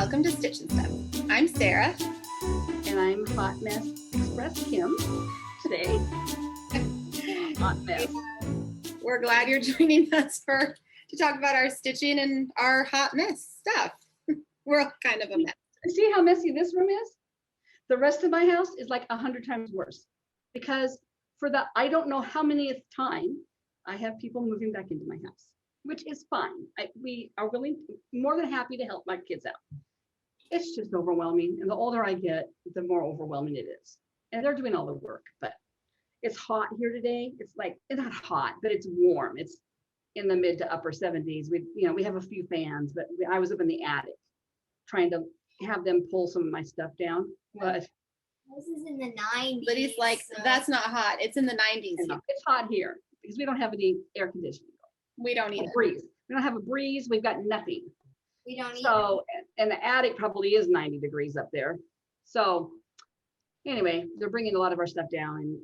welcome to Stitch and Stuff. I'm Sarah. And I'm Hot Mess Express Kim today. Hot mess. We're glad you're joining us to talk about our stitching and our hot mess stuff. We're all kind of a mess. See how messy this room is? The rest of my house is like 100 times worse because for the I don't know how manyth time, I have people moving back into my house, which is fine. We are more than happy to help my kids out. It's just overwhelming. And the older I get, the more overwhelming it is. And they're doing all the work, but it's hot here today. It's like, it's not hot, but it's warm. It's in the mid to upper 70s. We have a few fans, but I was up in the attic trying to have them pull some of my stuff down. But this is in the 90s. Lydia's like, that's not hot. It's in the 90s. It's hot here because we don't have any air conditioning. We don't either. Breeze. We don't have a breeze. We've got nothing. We don't So, and the attic probably is 90 degrees up there. So anyway, they're bringing a lot of our stuff down and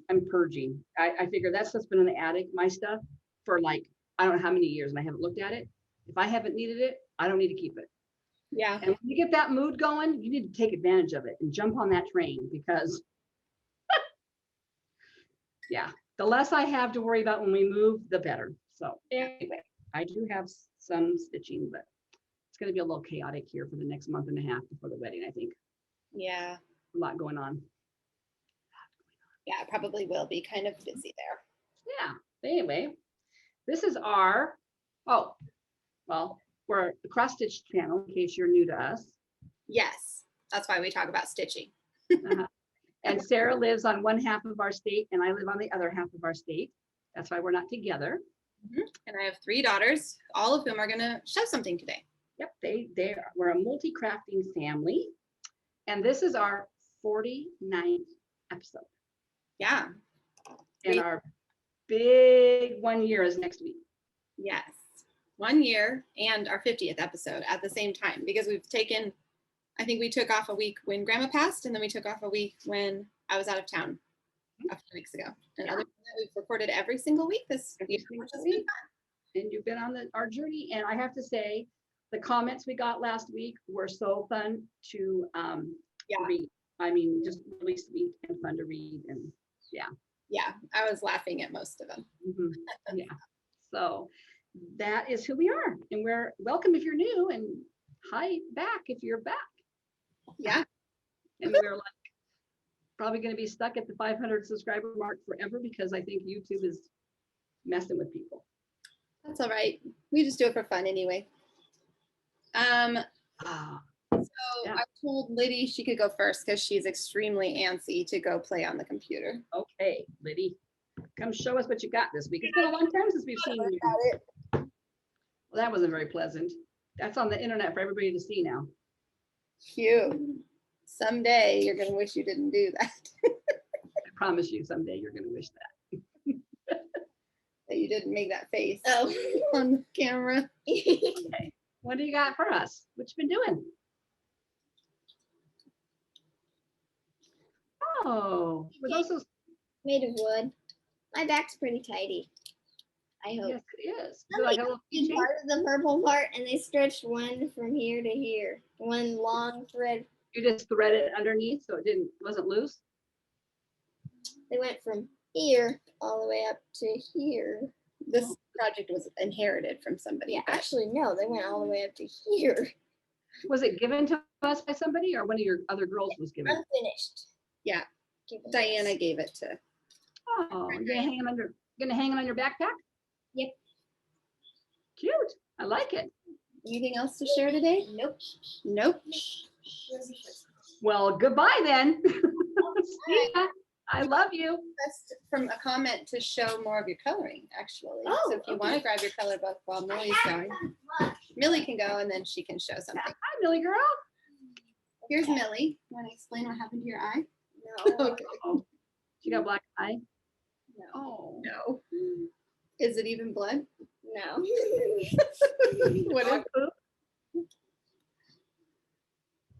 I'm purging. I figure that stuff's been in the attic, my stuff, for like, I don't know how many years, and I haven't looked at it. If I haven't needed it, I don't need to keep it. Yeah. And when you get that mood going, you need to take advantage of it and jump on that train because yeah, the less I have to worry about when we move, the better. So anyway, I do have some stitching, but it's going to be a little chaotic here for the next month and a half before the wedding, I think. Yeah. A lot going on. Yeah, it probably will be kind of busy there. Yeah. Anyway, this is we're the Cross Stitch channel, in case you're new to us. Yes, that's why we talk about stitching. And Sarah lives on one half of our state, and I live on the other half of our state. That's why we're not together. And I have 3 daughters, all of whom are going to show something today. Yep, we're a multi-crafting family, and this is our 49th episode. Yeah. And our big 1 year is next week. Yes. 1 year and our 50th episode at the same time, because I think we took off a week when Grandma passed, and then we took off a week when I was out of town a few weeks ago. And other than that, we've recorded every single week this year, which has been fun. And you've been on our journey, and I have to say, the comments we got last week were so fun to read. I mean, just really sweet and fun to read, and yeah, I was laughing at most of them. Yeah, so that is who we are, and we're welcome if you're new, and hi back if you're back. Yeah. And we're like probably going to be stuck at the 500 subscriber mark forever because I think YouTube is messing with people. That's all right. We just do it for fun anyway. I told Liddy she could go first because she's extremly antsy to go play on the computer. Okay, Liddy, come show us what you got this week. It's been a long time since we've seen you. Well, that wasn't very pleasant. That's on the internet for everybody to see now. Cute. Someday you're going to wish you didn't do that. I promise you, someday you're going to wish that. That you didn't make that face on the camera. Okay. What do you got for us? What you been doing? Oh, were those those? Made of wood. My back's pretty tidy. I hope. Yes, it is. Is it like a little keychain? Part of the purple part, and they stretched one from here to here. One long thread. You just thread it underneath so it wasn't loose? They went from here all the way up to here. This project was inherited from somebody. Yeah, actually, no, they went all the way up to here. Was it given to us by somebody, or one of your other girls was given? Unfinished. Yeah. Diana gave it to. Oh, you're gonna hang them on your backpack? Yep. Cute. I like it. Anything else to share today? Nope. Nope. Well, goodbye then. See ya. I love you. That's from a comment to show more of your coloring, actually. Oh, so if you want to grab your color book while Millie's going, Millie can go and then she can show something. Hi, Millie girl. Here's Millie. You want to explain what happened to your eye? No. Okay. Oh, she got a black eye. No. Oh No. Is it even blood? No. What is it?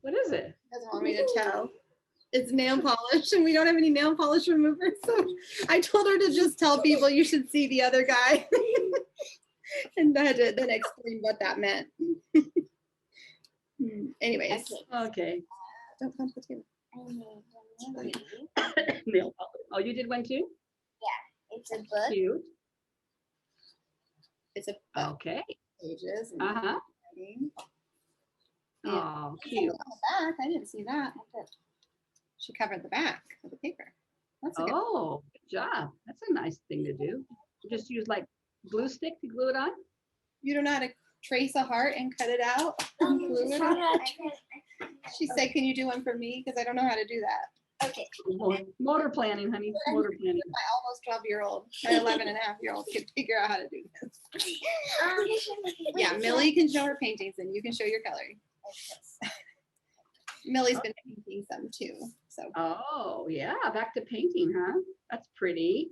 What is it? doesn't want me to tell. It's nail polish, and we don't have any nail polish remover. So I told her to just tell people you should see the other guy. And I had to then explain what that meant. Anyways, Okay. Okay. don't come to the table. I made a movie. Nail polish. Oh, you did one too? It's a book. Cute. It's a book, Okay. pages. And Uh-huh. writing. Oh, On cute. the back, I didn't see that. She covered the back of the paper. That's a good. Oh, good job. That's a nice thing to do. You just use like glue stick to glue it on? You don't know how to trace a heart and cut it out? and glue it on? She said, "Can you do one for me? Because I don't know how to do that." Okay. Motor planning, honey. Motor planning. My almost 12-year-old, my 11-and-a-half-year-old can figure out how to do this. Yeah, Millie can show her paintings and you can show your coloring. Millie's been painting some too. So Oh, yeah. Back to painting, huh? That's pretty.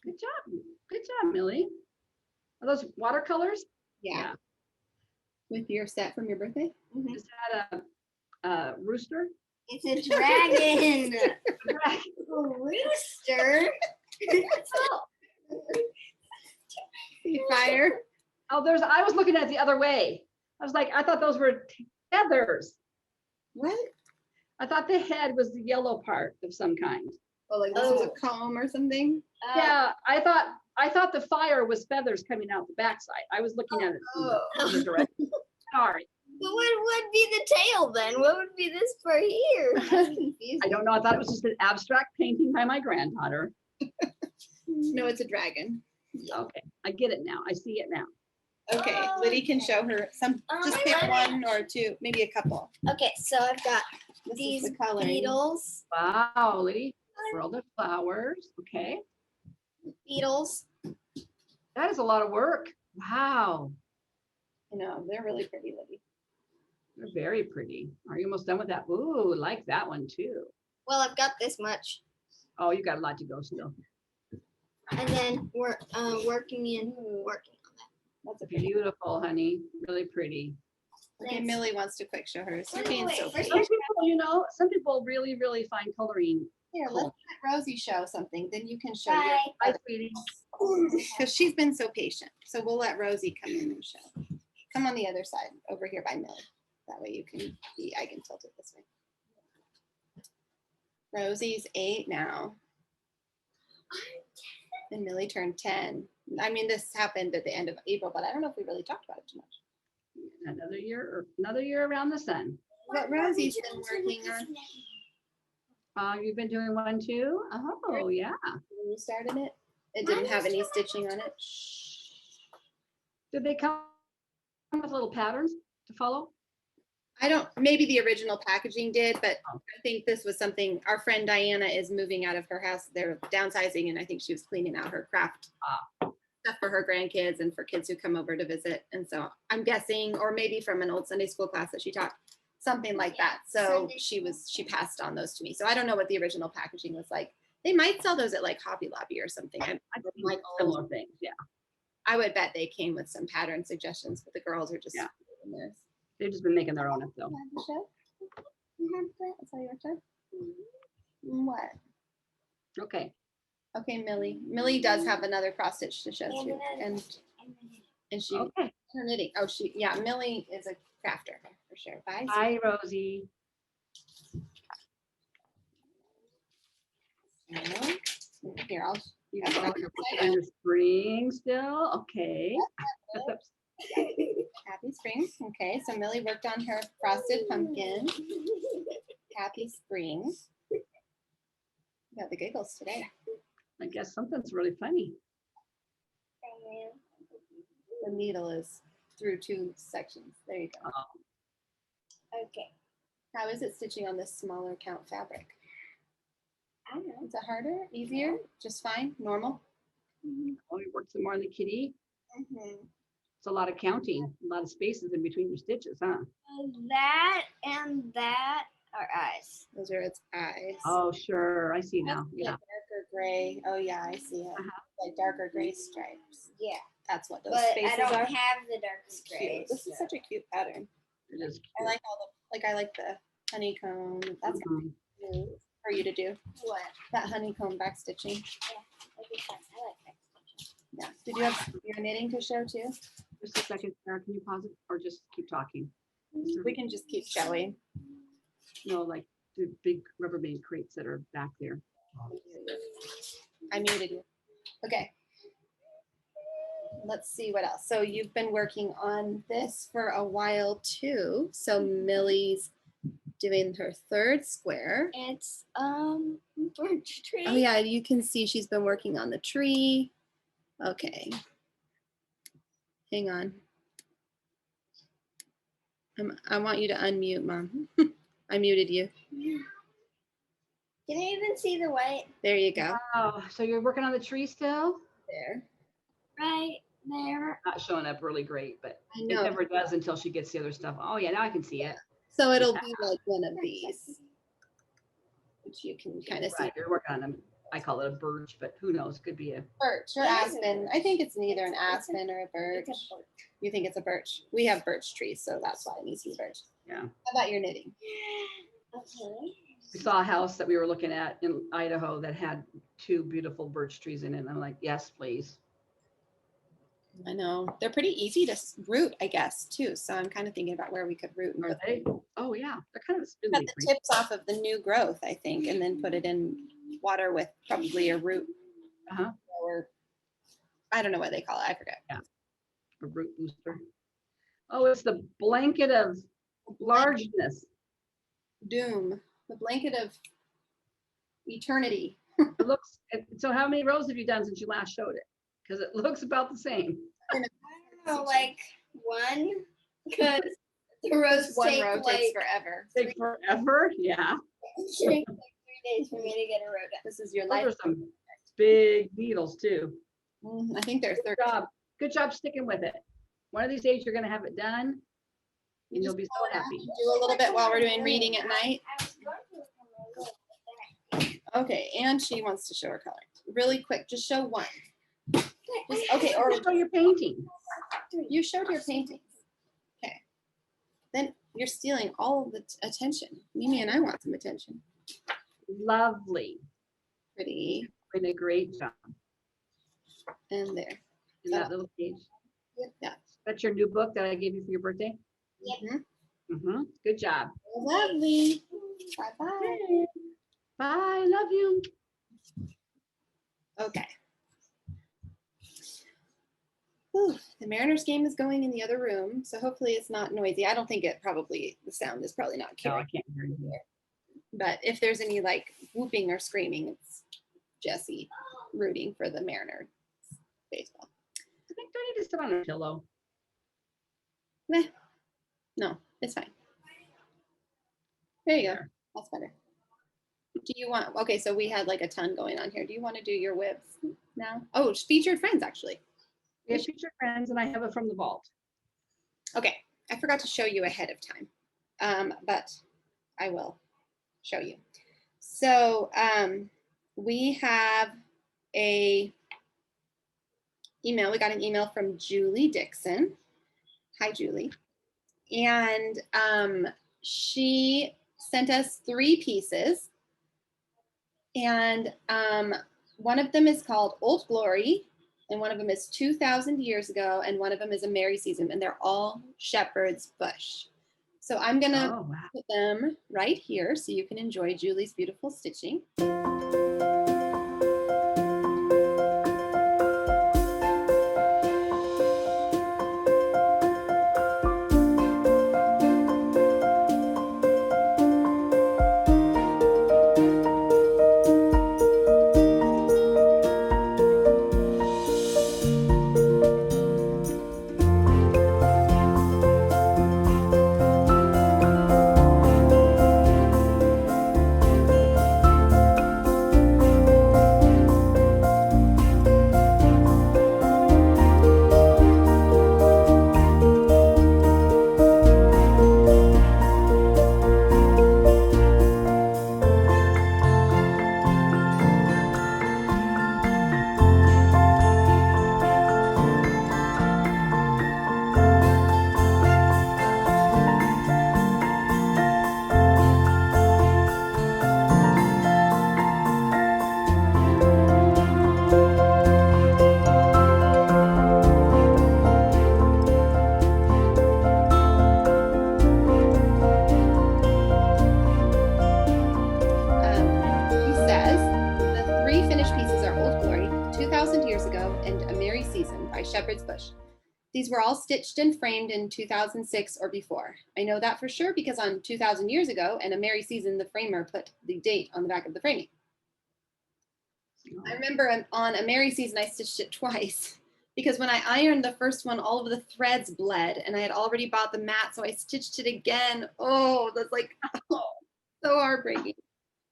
Good job. Good job, Millie. Are those watercolors? yeah. With your set from your birthday? Is that a rooster? It's a dragon. Rooster. See fire? Oh, I was looking at it the other way. I was like, I thought those were feathers. What? I thought the head was the yellow part of some kind. Oh, like this is a comb or something? Yeah, I thought the fire was feathers coming out the backside. I was looking at it from the other direction. Sorry. What would be the tail then? What would be this part here? That's confusing. I don't know. I thought it was just an abstract painting by my granddaughter. No, it's a dragon. Okay, I get it now. I see it now. Okay, Oh, Liddy can okay. show her some. Just pick one or two, maybe a couple. Okay, so I've got This these is the coloring. beetles. Wow, Liddy. World of flowers. Okay. Beetles. That is a lot of work. Wow. I know, they're really pretty, Liddy. They're very pretty. Are you almost done with that? Ooh, like that one too. Well, I've got this much. Oh, you got a lot to go still. And then we're working on that. That's a pretty. Beautiful, honey. Really pretty. Okay, Thanks. Millie wants to quick show hers. You're Wait, being wait, so first pretty. Some people really, really find coloring. Here, let's let Rosie show something. Then you can show Bye. Hi, sweetie. because she's been so patient. So we'll let Rosie come in and show. Come on the other side, over here by Millie. That way you can be. I can tilt it this way. Rosie's 8 now, and Millie turned 10. I mean, this happened at the end of April, but I don't know if we really talked about it too much. Another year around the sun. What Rosie's been working on. You've been doing one too? Oh, yeah. When you started it, it didn't have any stitching on it. Did they come with little patterns to follow? I don't, maybe the original packaging did, but I think this was something, our friend Diana is moving out of her house. They're downsizing, and I think she was cleaning out her craft stuff for her grandkids and for kids who come over to visit. And so I'm guessing, or maybe from an old Sunday school class that she taught, something like that. So she passed on those to me. So I don't know what the original packaging was like. They might sell those at like Hobby Lobby or something. I like similar things, yeah. I would bet they came with some pattern suggestions, but the girls are just Yeah. doing this. They've just been making their own up though. You have the show? You have that? That's all your show? What? Okay. Okay, Millie. Millie does have another cross stitch to show too. And she Okay. her knitting. Oh, yeah, Millie is a crafter for sure. Bye. Hi, Rosie. Here, you Oh, have you're working on your spring still? Okay. Happy spring. Okay, so Millie worked on her frosted pumpkin. Happy spring. You got the giggles today. I guess something's really funny. The needle is through 2 sections. There you go. Okay. How is it stitching on this smaller count fabric? I don't know. Is it harder? Easier? Just fine? Normal? Oh, you worked some more on the kitty. Mm-hmm. It's a lot of counting, a lot of spaces in between your stitches, huh? That and that are eyes. Those are its eyes. Oh, sure. I see now. Like Yeah. darker gray. Oh yeah, I see it. Like darker gray stripes. Yeah. That's what those But spaces I don't are. have the darkest Cute. grays. This is such a cute pattern. It is I cute. like all the I like the honeycomb. That's Mhm. cute for you to do. What? That honeycomb back stitching. That'd be fun. I like that stitching. Yeah. Did you have your knitting to show too? Just a second, Sarah. Can you pause it or just keep talking? We can just keep showing. No, like the big Rubbermaid crates that are back there. I muted you. Okay. Let's see what else. So you've been working on this for a while too. So Millie's doing her third square. It's birch tree. Oh yeah, you can see she's been working on the tree. Okay. Hang on. I want you to unmute, Mom. I muted you. Can you even see the white There you go. Oh, so you're working on the tree still? There. right there? Not showing up really great, but I it know. never does until she gets the other stuff. Oh yeah, now I can see it. So it'll be like one of these, which you can kind of see. Right, you're working on them. I call it a birch, but who knows? Could be a Birch or aspen. I think it's neither an aspen or a birch. It's a birch. You think it's a birch? We have birch trees, so that's why it needs to be birch. yeah. How about your knitting? Okay. We saw a house that we were looking at in Idaho that had 2 beautiful birch trees in it. And I'm like, yes, please. I know. They're pretty easy to root, I guess, too. So I'm kind of thinking about where we could root and Are put, they? Oh yeah, they're kind of cut spindly. the tips off of the new growth, I think, and then put it in water with probably a root Uh-huh. or I don't know what they call it. I forget. A root booster. Oh, it's the blanket of largeness. Doom, the blanket of eternity. It looks. So how many rows have you done since you last showed it? Because it looks about the same. I don't know, like one, because the rows One take row like, takes forever. Take forever. Yeah. it takes like 3 days for me to get a row done. This is your Those life. are some big needles too. I think there's Good job. Good job sticking with it. One of these days you're gonna have it done and you'll be so happy. Do a little bit while we're doing reading at night. I was going to look at my row. Okay, and she wants to show her color. Really quick, just show one. Just, okay, or Show your painting. you showed your paintings. Okay. Then you're stealing all of the attention. Mimi and I want some attention. Lovely. Pretty. Doing a great job. And there. In that little page. Yeah. That's your new book that I gave you for your birthday. Mhm. Good job. Lovely. Bye-bye. Bye. Love you. Okay. Whew, the Mariners game is going in the other room, so hopefully it's not noisy. I don't think the sound is probably not No, I carrying. can't hear you. But if there's any like whooping or screaming, it's Jesse rooting for the Mariners baseball. I think do I need to sit on a pillow? No, it's fine. There you go. There. That's better. Do you want, okay, so we had like a ton going on here. Do you want to do your whips now? Oh, it's featured friends actually. We have future friends and I have it from the vault. Okay, I forgot to show you ahead of time, but I will show you. So we have a email. We got an email from Julie Dixon. Hi, Julie. And she sent us 3 pieces. And one of them is called Old Glory, and one of them is 2,000 years ago, and one of them is a Merry Season, and they're all shepherd's bush. So I'm gonna Oh, wow. put them right here so you can enjoy Julie's beautiful stitching. Shepherd's Bush. These were all stitched and framed in 2006 or before. I know that for sure because on 2000 years ago and a merry season, the framer put the date on the back of the framing. I remember on a merry season, I stitched it twice because when I ironed the first one, all of the threads bled and I had already bought the mat. So I stitched it again. Oh, that's like so heartbreaking.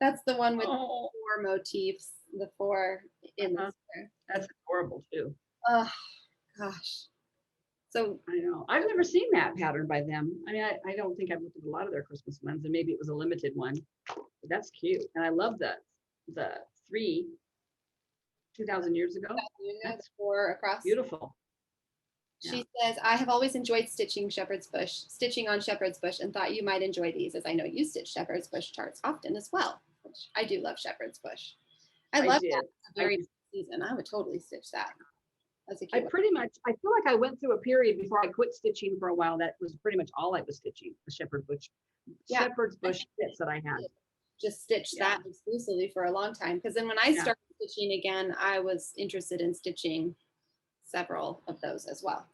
That's the one with 4 motifs, the 4 in the square. That's horrible too. Oh, gosh. So I know. I've never seen that pattern by them. I mean, I don't think I've looked at a lot of their Christmas ones, and maybe it was a limited one. But that's cute. And I love the 3 2,000 years ago. that's 4 across. Beautiful. She says, I have always enjoyed stitching on Shepherd's Bush and thought you might enjoy these as I know you stitch Shepherd's Bush charts often as well, which I do love Shepherd's Bush. I love that very season. I would totally stitch that. I pretty much, I feel like I went through a period before I quit stitching for a while. That was pretty much all I was stitching, the Shepherd's Bush kits that I had. Just stitched that exclusively for a long time. Because then when I started stitching again, I was interested in stitching several of those as well.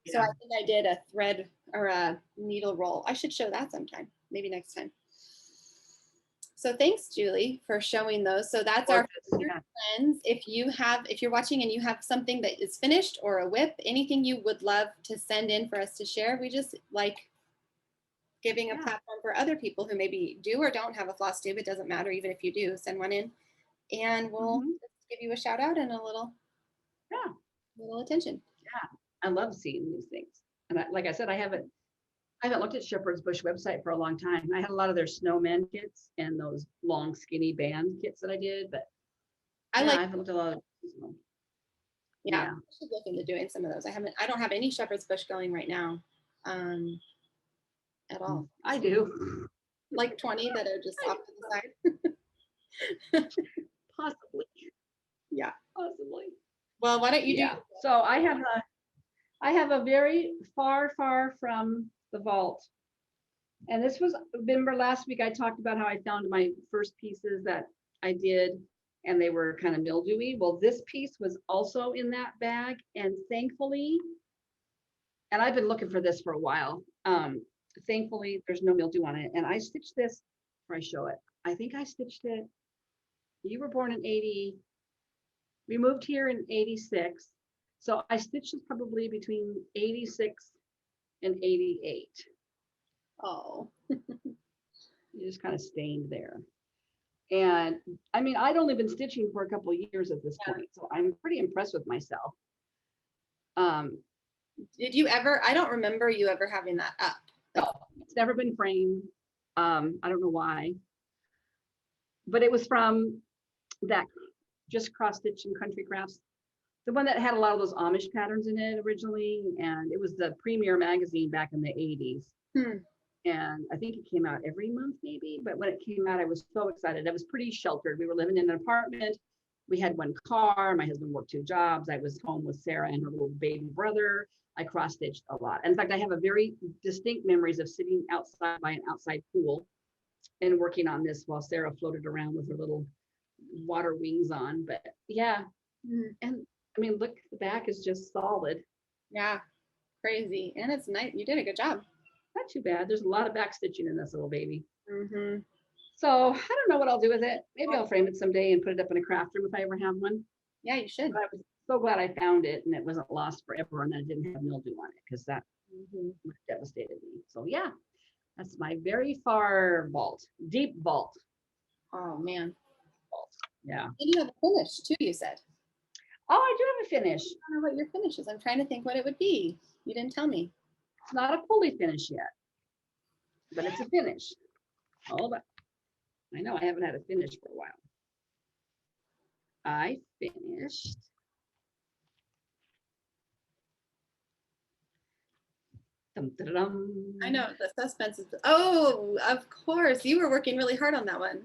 Yeah. So I think I did a thread or a needle roll. I should show that sometime, maybe next time. So thanks, Julie, for showing those. So that's our friends. If you're watching and you have something that is finished or a whip, anything you would love to send in for us to share, we just like giving a platform for other people who maybe do or don't have a Flosstube. It doesn't matter, even if you do, send one in, and we'll give you a shout out and a little attention. Yeah, I love seeing these things. And like I said, I haven't looked at Shepherd's Bush website for a long time. I had a lot of their snowman kits and those long skinny band kits that I did, but I haven't looked at a lot of them. Yeah, I should look into doing some of those. I don't have any Shepherd's Bush going right now at all. I do. Like 20 that are just off to the side. Possibly. Yeah. Possibly. Well, why don't you do? So I have a very far from the vault. And this was, remember last week I talked about how I found my first pieces that I did and they were kind of mildewy. Well, this piece was also in that bag, and thankfully, and I've been looking for this for a while. Thankfully there's no mildew on it. And I stitched this before I show it. I think I stitched it. You were born in 80. We moved here in 86. So I stitched this probably between 86 and 88. Oh. You just kind of stained there. And I mean, I'd only been stitching for a couple of years at this point, so I'm pretty impressed with myself. Did you ever, I don't remember you ever having that up. No, it's never been framed. I don't know why. But it was from that Just Cross Stitch and Country Crafts. The one that had a lot of those Amish patterns in it originally, and it was the premier magazine back in the 80s. And I think it came out every month maybe, but when it came out, I was so excited. I was pretty sheltered. We were living in an apartment. We had one car. My husband worked 2 jobs. I was home with Sarah and her little baby brother. I cross-stitched a lot. In fact, I have a very distinct memories of sitting outside by an outside pool and working on this while Sarah floated around with her little water wings on. But yeah, and I mean, look, the back is just solid. Yeah, crazy. And it's nice. You did a good job. Not too bad. There's a lot of back stitching in this little baby. So I don't know what I'll do with it. Maybe I'll frame it someday and put it up in a craft room if I ever have one. Yeah, you should. But I was so glad I found it and it wasn't lost forever and I didn't have mildew on it, because that devastated me. So yeah, that's my very far vault, deep vault. Oh man. Vault. Yeah. And you have a finish too, you said. Oh, I do have a finish. I don't know what your finish is. I'm trying to think what it would be. You didn't tell me. It's not a fully finish yet, but it's a finish. Hold on. I know I haven't had a finish for a while. I finished. Dum, dum, dum. I know the suspense is. Oh, of course. You were working really hard on that one.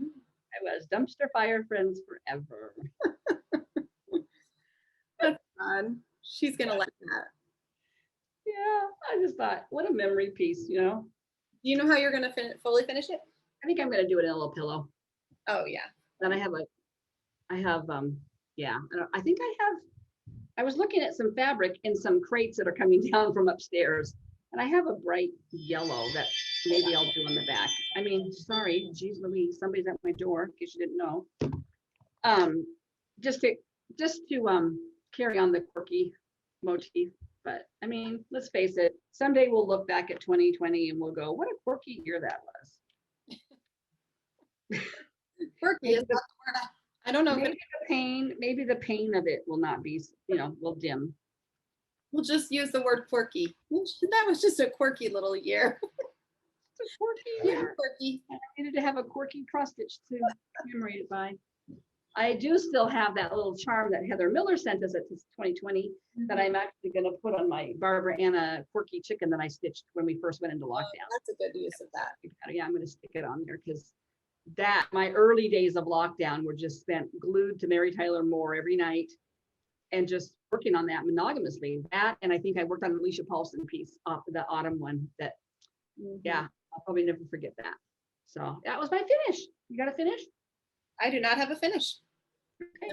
I was Dumpster Fire Friends Forever. That's fun. She's going to like that. Yeah, I just thought, what a memory piece, you know? Do you know how you're going to fully finish it? I think I'm going to do it in a little pillow. Oh, yeah. Then I think I have I was looking at some fabric in some crates that are coming down from upstairs, and I have a bright yellow that maybe I'll do on the back. I mean, sorry, geez Louise, somebody's at my door, in case you didn't know. Just to carry on the quirky motif. But I mean, let's face it, someday we'll look back at 2020 and we'll go, what a quirky year that was. Quirky is not the word. I don't know. Maybe the pain of it will not be, will dim. We'll just use the word quirky. That was just a quirky little year. It's a quirky year. Quirky. I needed to have a quirky cross stitch to commemorate it by. I do still have that little charm that Heather Miller sent us at 2020 that I'm actually going to put on my Barbara Anna quirky chicken that I stitched when we first went into lockdown. That's a good use of that. Yeah, I'm going to stick it on there because my early days of lockdown were just spent glued to Mary Tyler Moore every night and just working on that monogamously. That, and I think I worked on an Alicia Paulson piece off the autumn one that, yeah, I'll probably never forget that. So that was my finish. You got a finish? I do not have a finish. Okay.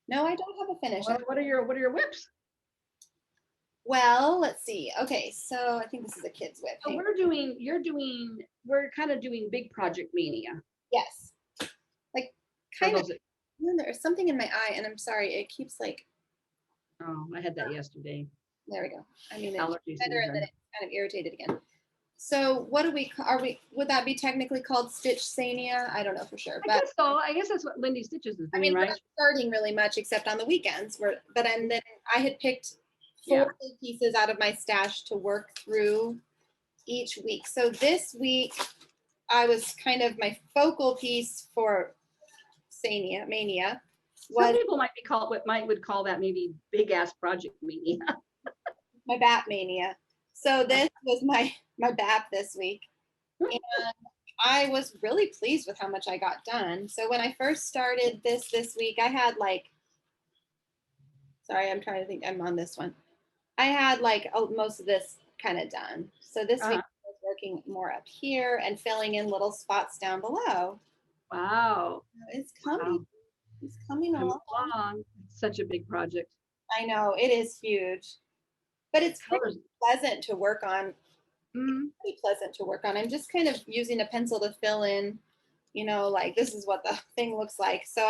No, I don't have a finish. What are your whips? Well, let's see. Okay, so I think this is a kid's whip. So we're kind of doing big project mania. Yes. Like kind of. There's something in my eye, and I'm sorry, it keeps like. Oh, I had that yesterday. There we go. I mean, allergies, better, and then it's kind of irritated again. So what would that be technically called stitch sania? I don't know for sure. But I guess so. I guess that's what Lindy Stitches is doing, I mean, right? we're not starting really much except on the weekends. And then I had picked 4 pieces out of my stash to work through each week. So this week, I was kind of my focal piece for mania. Some people would call that maybe big ass project mania. My bat mania. So this was my BAP this week. And I was really pleased with how much I got done. So when I first started this week, I had sorry, I'm trying to think, I'm on this one. I had most of this kind of done. So this week I was working more up here and filling in little spots down below. Wow. It's coming. Wow. It's coming along. It's such a big project. I know, it is huge. But it's pretty pleasant to work on. Pretty pleasant to work on. I'm just kind of using a pencil to fill in, this is what the thing looks like. So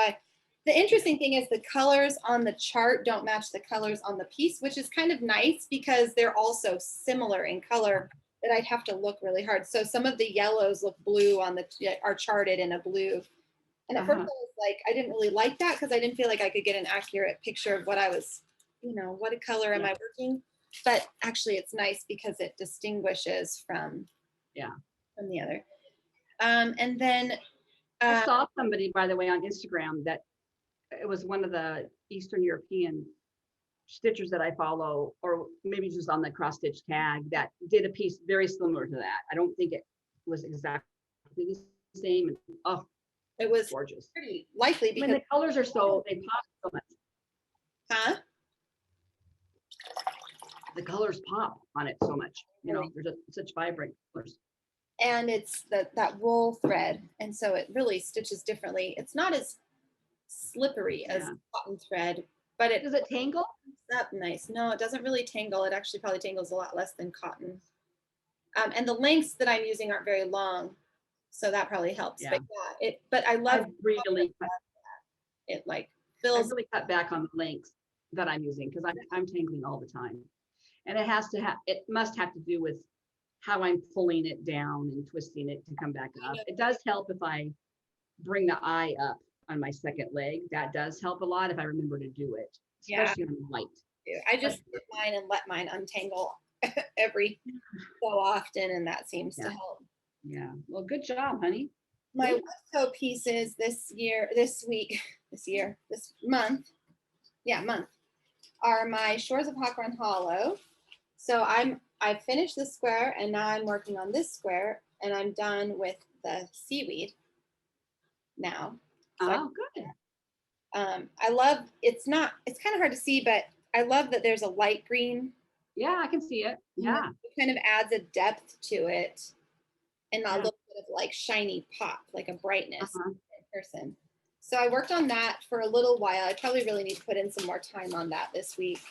the interesting thing is the colors on the chart don't match the colors on the piece, which is kind of nice because they're also similar in color that I'd have to look really hard. So some of the yellows look blue are charted in a blue. And at first I was like, I didn't really like that because I didn't feel like I could get an accurate picture of what I was, what color am I working? But actually it's nice because it distinguishes from the other. And then I saw somebody, by the way, on Instagram that it was one of the Eastern European stitchers that I follow, or maybe just on the cross stitch tag, that did a piece very similar to that. I don't think it was exactly the same. And, it was gorgeous. Pretty likely because the colors are they pop so much. Huh? The colors pop on it so much. There's such vibrant colors. And it's that wool thread, and so it really stitches differently. It's not as slippery as cotton thread, but does it tangle? Up nice. No, it doesn't really tangle. It actually probably tangles a lot less than cotton. And the lengths that I'm using aren't very long, so that probably helps. Yeah. But I love it. Fills. I really cut back on the lengths that I'm using because I'm tangling all the time, and it must have to do with how I'm pulling it down and twisting it to come back up. It does help if I bring the eye up on my second leg. That does help a lot if I remember to do it, especially on white. I just did mine and let mine untangle every so often, and that seems to help. Yeah. Well, good job, honey. My Wesco pieces this month are my Shores of Hawk Run Hollow. So I finished this square, and now I'm working on this square, and I'm done with the seaweed now. So good. I love, it's kind of hard to see, but I love that there's a light green. Yeah, I can see it. Yeah. It kind of adds a depth to it and a little bit of shiny pop, like a brightness in person. So I worked on that for a little while. I probably really need to put in some more time on that this week.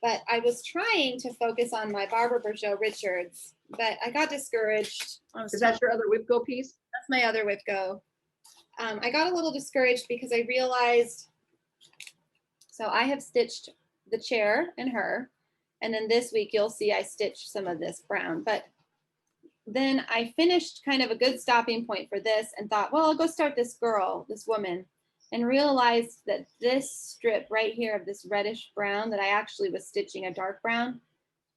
But I was trying to focus on my Barbara Bergeau Richards, but I got discouraged. Is that your other whip go piece? That's my other whip go. I got a little discouraged because I realized, so I have stitched the chair and her, and then this week you'll see I stitched some of this brown, but then I finished kind of a good stopping point for this and thought, well, I'll go start this girl, this woman, and realized that this strip right here of this reddish brown that I actually was stitching a dark brown,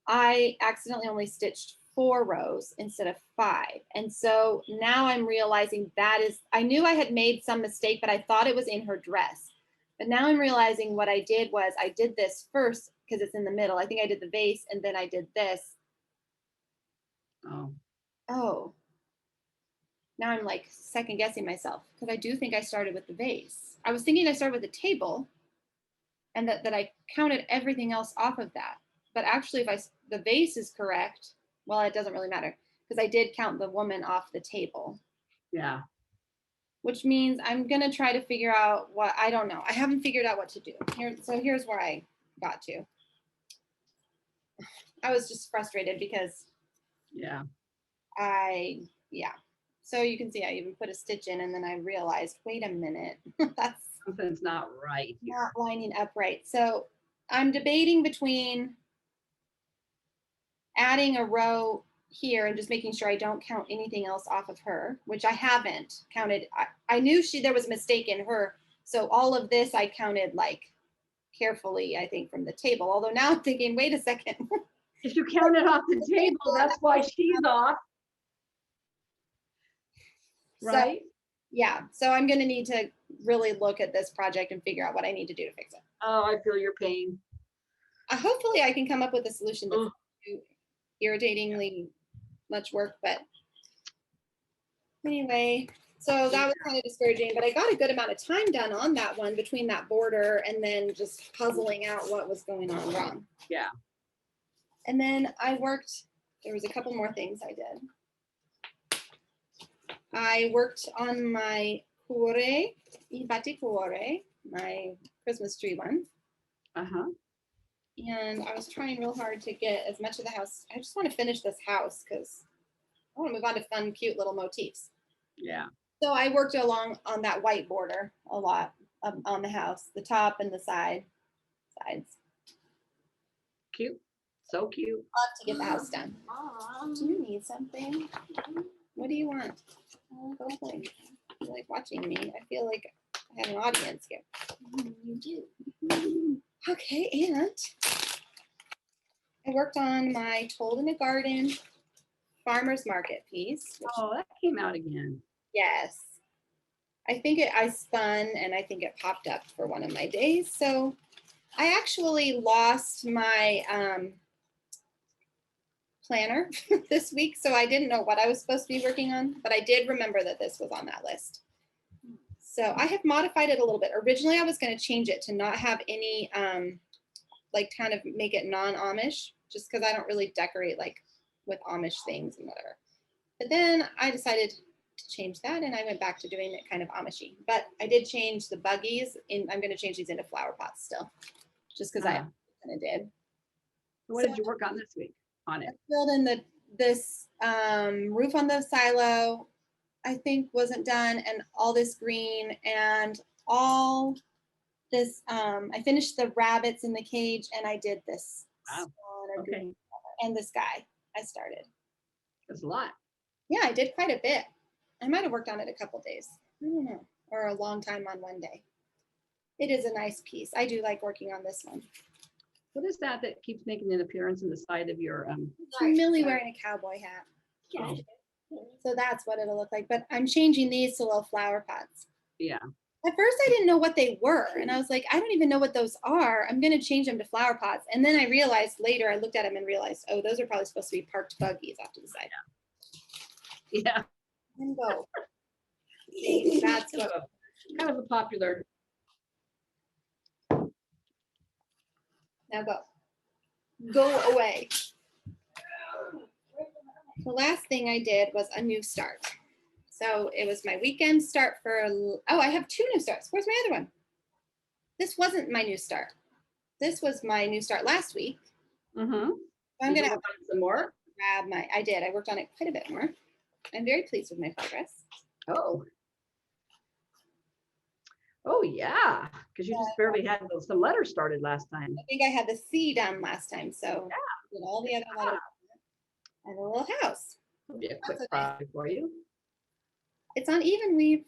I accidentally only stitched 4 rows instead of 5. And so now I'm realizing that is, I knew I had made some mistake, but I thought it was in her dress. But now I'm realizing what I did was I did this first because it's in the middle. I think I did the vase and then I did this. Oh, now I'm like second guessing myself because I do think I started with the vase. I was thinking I started with the table and that I counted everything else off of that. But actually, if the vase is correct, well, it doesn't really matter because I did count the woman off the table. Yeah. Which means I'm gonna try to figure out what, I don't know. I haven't figured out what to do. So here's where I got to. I was just frustrated because yeah. So you can see I even put a stitch in and then I realized, wait a minute, that's something's not right here. Not lining up right. So I'm debating between adding a row here and just making sure I don't count anything else off of her, which I haven't counted. I knew there was a mistake in her. So all of this I counted like carefully, I think, from the table. Although now I'm thinking, wait a second. If you count it off the table, that's why she's off. Right? So, yeah. So I'm going to need to really look at this project and figure out what I need to do to fix it. Oh, I feel your pain. Hopefully I can come up with a solution that's irritatingly much work, but anyway, so that was kind of discouraging, but I got a good amount of time done on that one between that border and then just puzzling out what was going on wrong. Yeah. And then there was a couple more things I did. I worked on my cuore, I batik cuore, my Christmas tree one. Uh-huh. And I was trying real hard to get as much of the house. I just want to finish this house because I want to move on to fun, cute little motifs. Yeah. So I worked along on that white border a lot on the house, the top and the sides. Cute. So cute. Love to get the house done. Do you need something? What do you want? Oh, go play. You like watching me? I feel like I have an audience here. You do. Okay, and I worked on my Told in a Garden farmer's market piece. Oh, that came out again. Yes. I think I spun and I think it popped up for one of my days. So I actually lost my planner this week. So I didn't know what I was supposed to be working on, but I did remember that this was on that list. So I have modified it a little bit. Originally, I was going to change it to not have any, like kind of make it non-Amish, just because I don't really decorate like with Amish things and whatever. But then I decided to change that and I went back to doing it kind of Amishy. But I did change the buggies I'm going to change these into flower pots still, just because I kind of did. What did you work on this week on it? I filled in this roof on the silo, I think wasn't done, and all this green and all this, I finished the rabbits in the cage and I did this. Wow. Okay. And this guy I started. That's a lot. Yeah, I did quite a bit. I might have worked on it a couple days. I don't know, or a long time on one day. It is a nice piece. I do like working on this one. What is that keeps making an appearance on the side of your Millie wearing a cowboy hat. Oh. So that's what it'll look like. But I'm changing these to little flower pots. Yeah. At first I didn't know what they were. And I was like, I don't even know what those are. I'm going to change them to flower pots. And then I realized later, I looked at them and realized, oh, those are probably supposed to be parked buggies off to the side. Yeah. And go. That's what. Kind of a popular. Now go. Go away. The last thing I did was a new start. So it was my weekend start for, oh, I have 2 new starts. Where's my other one? This wasn't my new start. This was my new start last week. Mm-hmm. So I'm Did gonna you work on some more? grab my, I did, I worked on it quite a bit more. I'm very pleased with my progress. Oh. Oh yeah, because you just barely had some letters started last time. I think I had the C done last time, so Yeah. did all the other letters and a little house. It'll be a quick okay. project for you. It's on even weave.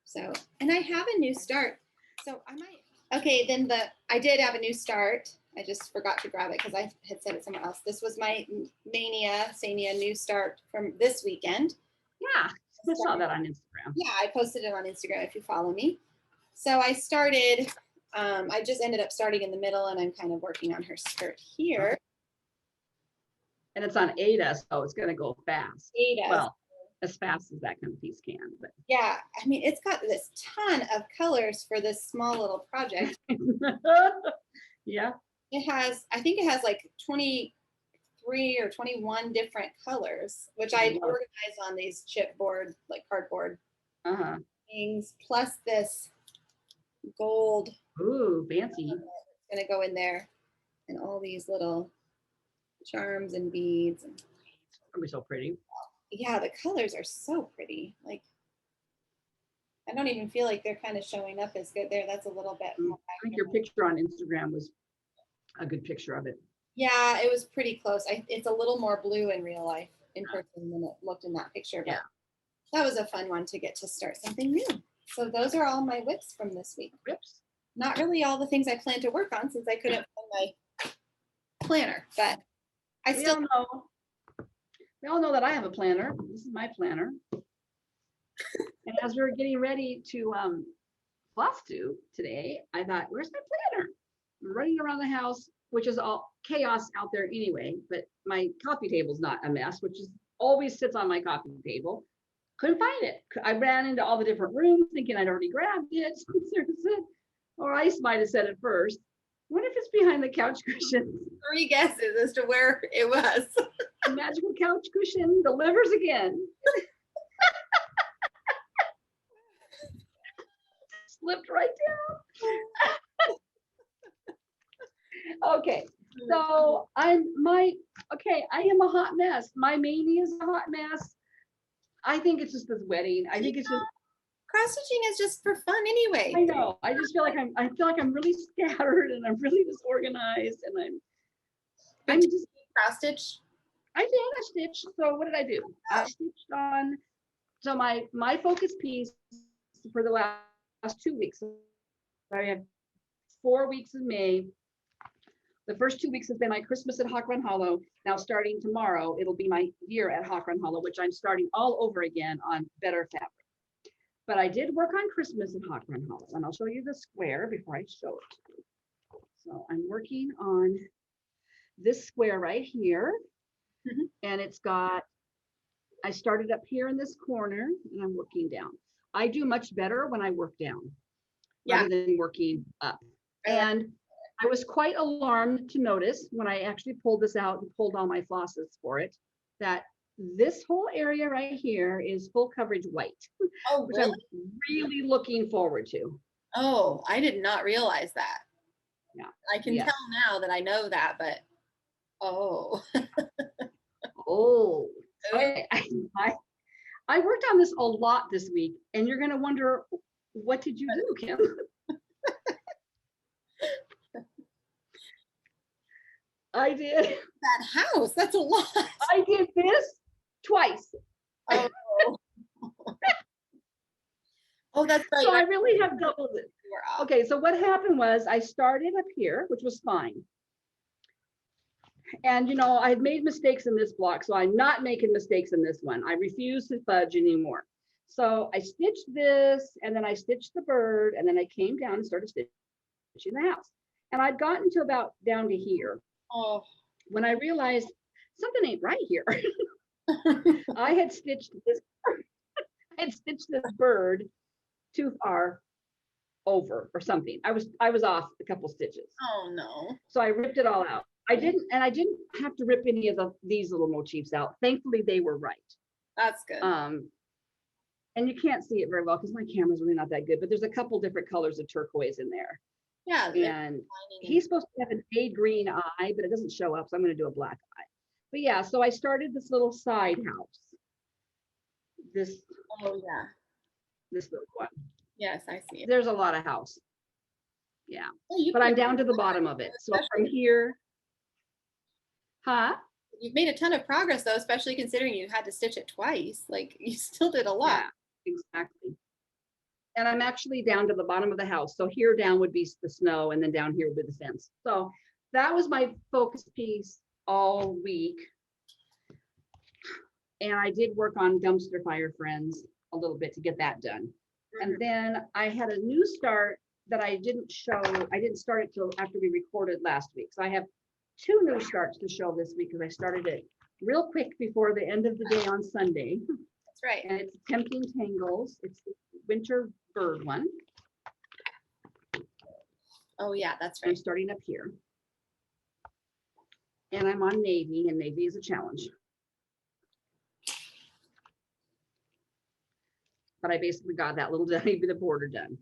So, and I have a new start. So I might, okay, then I did have a new start. I just forgot to grab it because I had said it somewhere else. This was my Sania new start from this weekend. Yeah, I saw that on Instagram. Yeah, I posted it on Instagram if you follow me. So I started, I just ended up starting in the middle and I'm kind of working on her skirt here. And it's on Ada, so it's gonna go fast. Ada. Well, as fast as that kind of piece can, but yeah, I mean, it's got this ton of colors for this small little project. yeah. It has, I think it has like 23 or 21 different colors, which I organize on these chipboard, like cardboard things, plus this gold. Ooh, fancy. It's gonna go in there, and all these little charms and beads. And, it's gonna be so pretty. Yeah, the colors are so pretty. Like, I don't even feel like they're kind of showing up as good there. That's a little bit. I think your picture on Instagram was a good picture of it. Yeah, it was pretty close. It's a little more blue in real life in person than it looked in that picture. But that was a fun one to get to start something new. So those are all my whips from this week. Whips. Not really all the things I plan to work on since I couldn't find my planner, but I still know. We all know that I have a planner. This is my planner. And as we were getting ready to Flosstube today, I thought, where's my planner? I'm running around the house, which is all chaos out there anyway, but my coffee table's not a mess, which is always sits on my coffee table. Couldn't find it. I ran into all the different rooms thinking I'd already grabbed it. Or I might have said it first. What if it's behind the couch cushion? 3 guesses as to where it was. The magical couch cushion delivers again. Slipped right down. Okay, so I am a hot mess. My mania is a hot mess. I think it's just this wedding. I think it's just cross stitching is just for fun anyway. I know. I just feel like I'm really scattered and I'm really disorganized and I'm just cross stitch. I did a stitch. So what did I do? I stitched on. So my focus piece for the last 2 weeks. I have 4 weeks of May. The first 2 weeks has been my Christmas at Hawk Run Hollow. Now starting tomorrow, it'll be my year at Hawk Run Hollow, which I'm starting all over again on better fabric. But I did work on Christmas at Hawk Run Hollow, and I'll show you the square before I show it. So I'm working on this square right here, and it's got, I started up here in this corner, and I'm working down. I do much better when I work down rather than working up. And I was quite alarmed to notice when I actually pulled this out and pulled all my flosses for it, that this whole area right here is full coverage white, which I'm really looking forward to. Oh, I did not realize that. Yeah, I can tell now that I know that, but okay. I worked on this a lot this week, and you're going to wonder, what did you do, Kim? I did that house. That's a lot. I did this twice. Oh, that's right. So I really have doubled it. Okay, so what happened was I started up here, which was fine. And you know, I had made mistakes in this block, so I'm not making mistakes in this one. I refuse to fudge anymore. So I stitched this, and then I stitched the bird, and then I came down and started stitching the house. And I'd gotten to about down to here. When I realized something ain't right here. I had stitched this bird too far over or something. I was off a couple stitches. Oh no. So I ripped it all out. I didn't have to rip any of these little motifs out. Thankfully they were right. That's good. And you can't see it very well because my camera's really not that good, but there's a couple different colors of turquoise in there. Yeah. And he's supposed to have an A green eye, but it doesn't show up. So I'm going to do a black eye. But yeah, so I started this little side house. This Oh yeah. This little one. Yes, I see it. There's a lot of house. Yeah. Oh, But I'm down to the bottom of it. So from here, You've made a ton of progress though, especially considering you had to stitch it twice. Like you still did a lot. Yeah, exactly. And I'm actually down to the bottom of the house. So here down would be the snow, and then down here would be the fence. So that was my focus piece all week. And I did work on Dumpster Fire Friends a little bit to get that done. And then I had a new start that I didn't show. I didn't start it till after we recorded last week. So I have 2 new starts to show this week because I started it real quick before the end of the day on Sunday. That's right. And it's Tempting Tangles. It's the winter bird one. Oh yeah, that's I'm right. starting up here. And I'm on navy, and navy is a challenge. But I basically got that little the border done.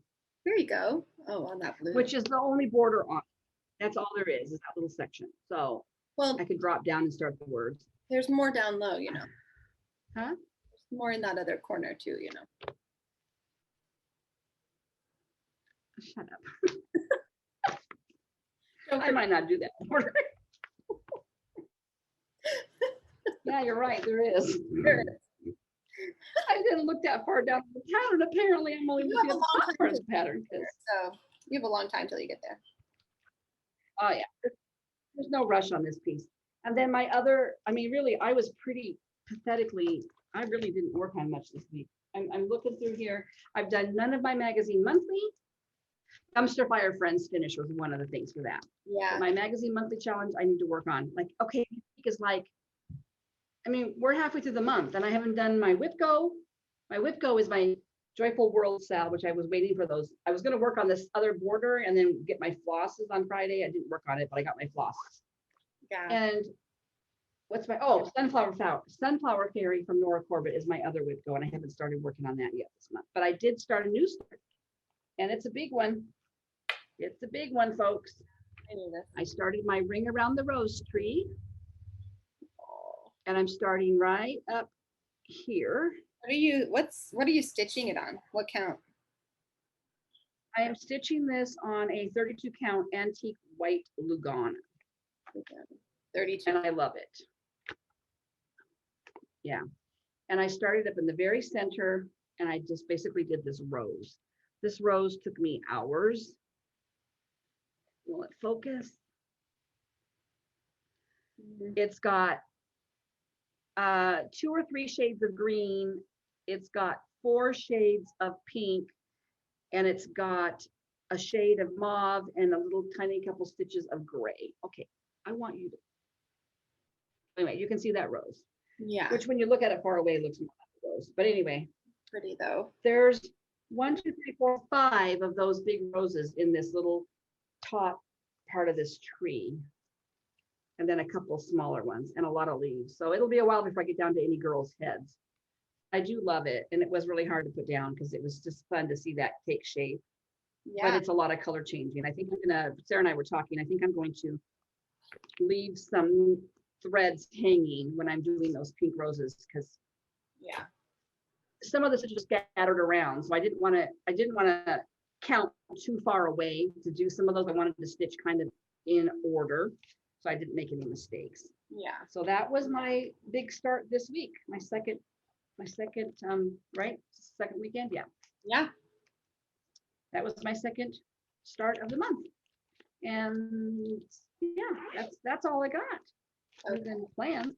Here you go. Oh, on that blue. Which is the only border on. That's all there is that little section. So well, I could drop down and start the words. there's more down low, you know. Huh? There's more in that other corner too, you know. Shut up. I might not do that. Yeah, you're right. There is. There is. I didn't look that far down the pattern. Apparently, I'm only looking at the top part of the pattern. So you have a long time till you get there. Oh yeah, there's no rush on this piece. And then my other, I mean, really, I was pretty pathetically, I really didn't work on much this week. I'm looking through here. I've done none of my magazine monthly. Dumpster Fire Friends finish was one of the things for that. Yeah. But my magazine monthly challenge, I need to work on. Like, okay, because like, I mean, we're halfway through the month and I haven't done my whip go. My whip go is my Joyful World SAL, which I was waiting for those. I was going to work on this other border and then get my flosses on Friday. I didn't work on it, but I got my flosses. Yeah. And what's my, Sunflower Fairy from Nora Corbett is my other whip go, and I haven't started working on that yet this month. But I did start a new start, and it's a big one. It's a big one, folks. I knew this. I started my Ring Around the Rose Tree, and I'm starting right up here. What are you stitching it on? What count? I am stitching this on a 32 count antique white Lugana. 32. And I love it. Yeah. And I started up in the very center, and I just basically did this rose. This rose took me hours. Will it focus? It's got 2 or 3 shades of green. It's got 4 shades of pink, and it's got a shade of mauve and a little tiny couple stitches of gray. Okay, I want you to, anyway, you can see that rose. Yeah. Which when you look at it far away, it looks more like a rose. But anyway, Pretty though. there's 1, 2, 3, 4, 5 of those big roses in this little top part of this tree. And then a couple of smaller ones and a lot of leaves. So it'll be a while before I get down to any girls' heads. I do love it. And it was really hard to put down because it was just fun to see that take shape. But Yeah. it's a lot of color changing. I think I'm gonna, Sarah and I were talking, I think I'm going to leave some threads hanging when I'm doing those pink roses, because Yeah. some of this is just scattered around. So I didn't want to count too far away to do some of those. I wanted to stitch kind of in order, so I didn't make any mistakes. Yeah. So that was my big start this week. My second weekend. Yeah. Yeah. That was my second start of the month. And yeah, that's all I got. Other than plans.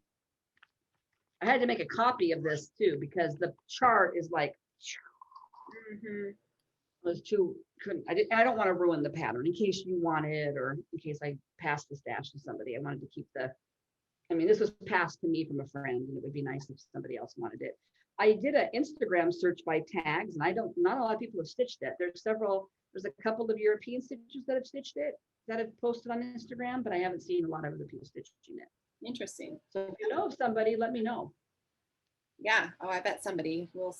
I had to make a copy of this too, because the chart is like, was too, I don't want to ruin the pattern in case you want it, or in case I pass the stash to somebody. I wanted to keep this was passed to me from a friend, and it would be nice if somebody else wanted it. I did an Instagram search by tags, and not a lot of people have stitched it. There's a couple of European stitchers that have stitched it, that have posted on Instagram, but I haven't seen a lot of other people stitching it. Interesting. So if you know of somebody, let me know. Yeah. Oh, I bet somebody will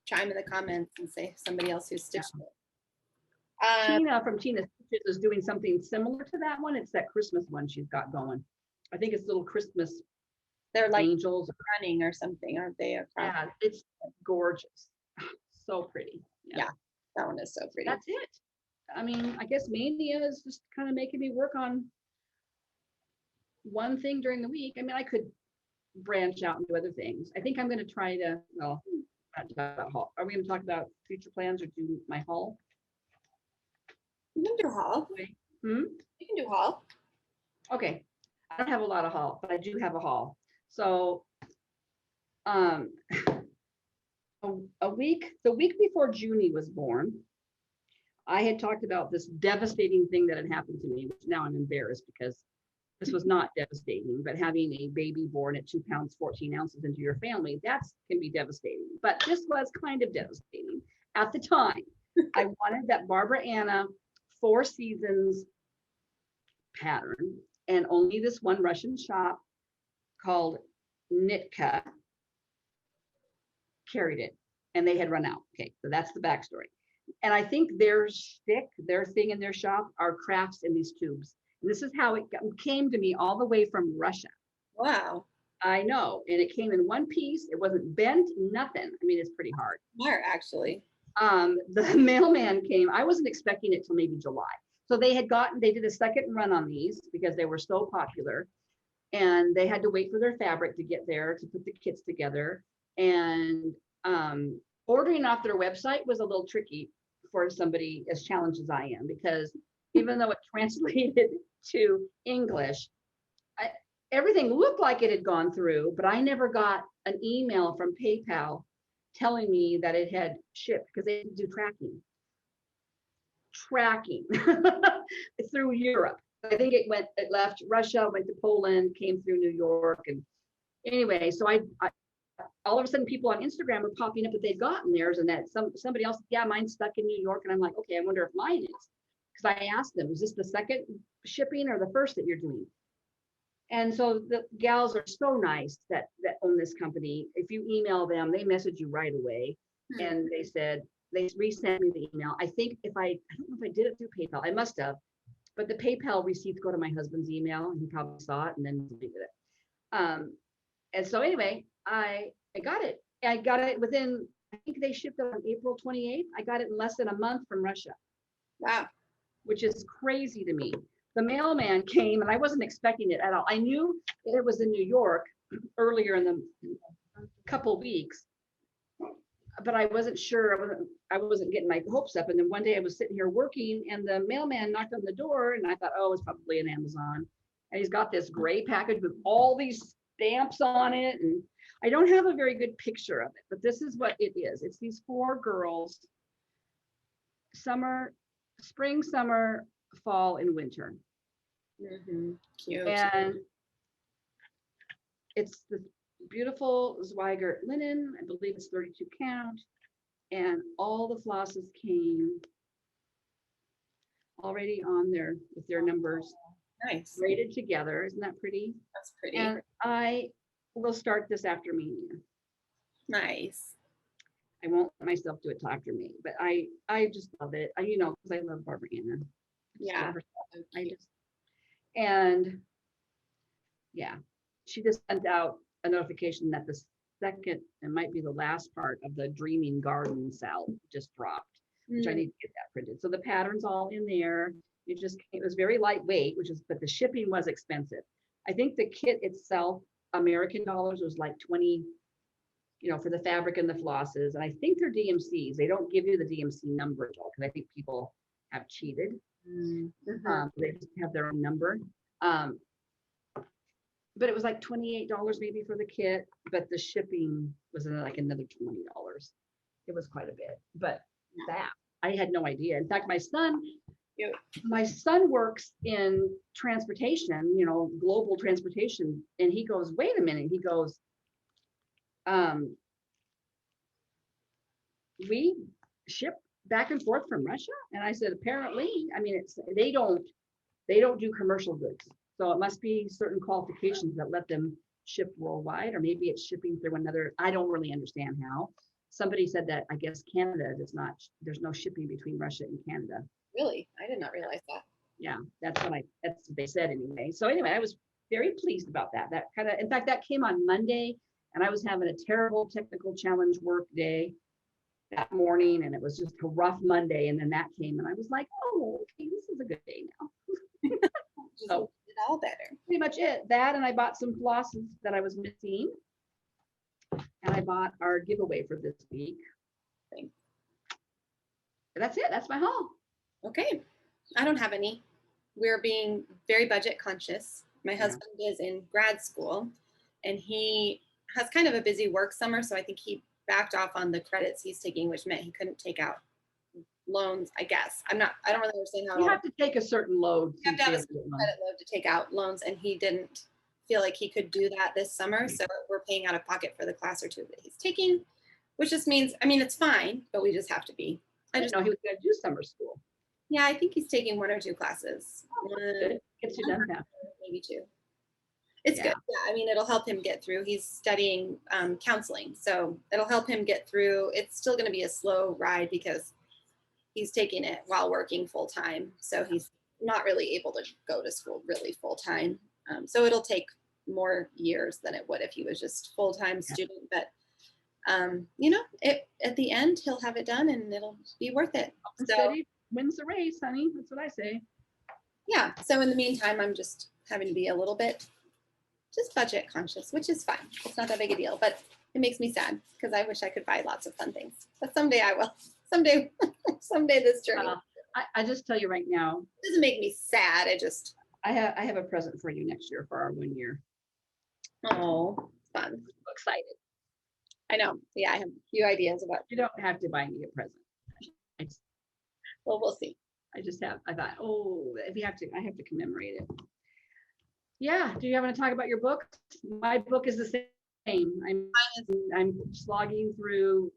chime in the comments and say somebody else who stitched it. Tina from Tina Stitches is doing something similar to that one. It's that Christmas one she's got going. I think it's little Christmas They're like angels. running or something, aren't they? Yeah, it's gorgeous. So pretty. Yeah, that one is so pretty. That's it. I mean, I guess mania is just kind of making me work on one thing during the week. I mean, I could branch out and do other things. I think I'm going to try to, well, not talk about haul. Are we going to talk about future plans or do my haul? You can do haul. Hmm? You can do haul. Okay. I don't have a lot of haul, but I do have a haul. So, the week before Junie was born, I had talked about this devastating thing that had happened to me, which now I'm embarrassed because this was not devastating, but having a baby born at 2 pounds, 14 ounces into your family, that can be devastating. But this was kind of devastating. At the time, I wanted that Barbara Anna 4 Seasons pattern, and only this one Russian shop called Nitka carried it, and they had run out. Okay, so that's the backstory. And I think their thing in their shop are crafts in these tubes. And this is how it came to me all the way from Russia. Wow. I know, and it came in one piece. It wasn't bent, nothing. I mean, it's pretty hard. Smart, actually. The mailman came. I wasn't expecting it till maybe July. So they did a second run on these because they were so popular, and they had to wait for their fabric to get there to put the kits together. And ordering off their website was a little tricky for somebody as challenged as I am, because even though it translated to English, everything looked like it had gone through, but I never got an email from PayPal telling me that it had shipped, because they didn't do tracking through Europe. I think it left Russia, went to Poland, came through New York. And anyway, so I all of a sudden people on Instagram were popping up that they'd gotten theirs, and that somebody else, yeah, mine's stuck in New York. And I'm like, okay, I wonder if mine is. Because I asked them, is this the second shipping or the first that you're doing? And so the gals are so nice that own this company. If you email them, they message you right away. And they said, they resent me the email. I think I don't know if I did it through PayPal. I must have. But the PayPal receipts go to my husband's email, and he probably saw it and then deleted it. And so anyway, I got it. I got it within, I think they shipped it on April 28th. I got it in less than a month from Russia. Wow. Which is crazy to me. The mailman came, and I wasn't expecting it at all. I knew it was in New York earlier in the couple weeks, but I wasn't sure. I wasn't getting my hopes up. And then one day I was sitting here working, and the mailman knocked on the door, and I thought, oh, it's probably an Amazon. And he's got this gray package with all these stamps on it, and I don't have a very good picture of it, but this is what it is. It's these 4 girls, spring, summer, fall, and winter. Mm-hmm. Cute. And it's the beautiful Zweigert linen. I believe it's 32 count. And all the flosses came already on there with their numbers. Nice. Braided together. Isn't that pretty? That's pretty. And I will start this after me. Nice. I won't let myself do it till after me, but I just love it. Because I love Barbara Anna. Yeah. She just sent out a notification that the second, it might be the last part of the Dreaming Garden SAL just dropped, which I need to get that printed. So the pattern's all in there. It was very lightweight, but the shipping was expensive. I think the kit itself, American dollars, was like 20, for the fabric and the flosses. And I think they're DMCs. They don't give you the DMC number at all, because I think people have cheated. They just have their own number. But it was like $28 maybe for the kit, but the shipping was like another $20. It was quite a bit, but that I had no idea. In fact, my son works in transportation, global transportation, and he goes, wait a minute. He goes, we ship back and forth from Russia? And I said, apparently, I mean, they don't do commercial goods. So it must be certain qualifications that let them ship worldwide, or maybe it's shipping through another, I don't really understand how, somebody said that I guess Canada does not, there's no shipping between Russia and Canada. Really? I did not realize that. Yeah, that's what they said anyway. So anyway, I was very pleased about that. That kind of, in fact, that came on Monday, and I was having a terrible technical challenge work day that morning, and it was just a rough Monday. And then that came, and I was like, oh, okay, this is a good day now. Just So makes it all better. pretty much it. That, and I bought some flosses that I was missing, and I bought our giveaway for this week. Thanks. That's it. That's my haul. Okay. I don't have any. We're being very budget conscious. My husband is in grad school, and he has kind of a busy work summer. So I think he backed off on the credits he's taking, which meant he couldn't take out loans, I guess. I don't really understand how You have to take a certain load. you have to have a to be able to get one. credit load to take out loans, and he didn't feel like he could do that this summer. So we're paying out of pocket for the class or two that he's taking, which just means, I mean, it's fine, but we just have to be. I didn't know he was going to do summer school. Yeah, I think he's taking one or two classes. Good. Gets you done fast. Maybe two. It's good. Yeah, I mean, it'll help him get through. He's studying counseling, so it'll help him get through. It's still going to be a slow ride because he's taking it while working full time. So he's not really able to go to school really full time. So it'll take more years than it would if he was just full time student. But you know, at the end he'll have it done and it'll be worth it. So Steady wins the race, honey. That's what I say. yeah. So in the meantime, I'm just having to be a little bit just budget conscious, which is fine. It's not that big a deal, but it makes me sad because I wish I could buy lots of fun things. But someday I will. Someday, someday this journey. I just tell you right now, It doesn't make me sad. I have a present for you next year for our 1 year. Oh, fun. I'm so excited. I know. Yeah, I have a few ideas about. You don't have to buy me a present. Well, we'll see. I thought, oh, I have to commemorate it. Yeah. Do you want to talk about your book? My book is the same. I'm slogging through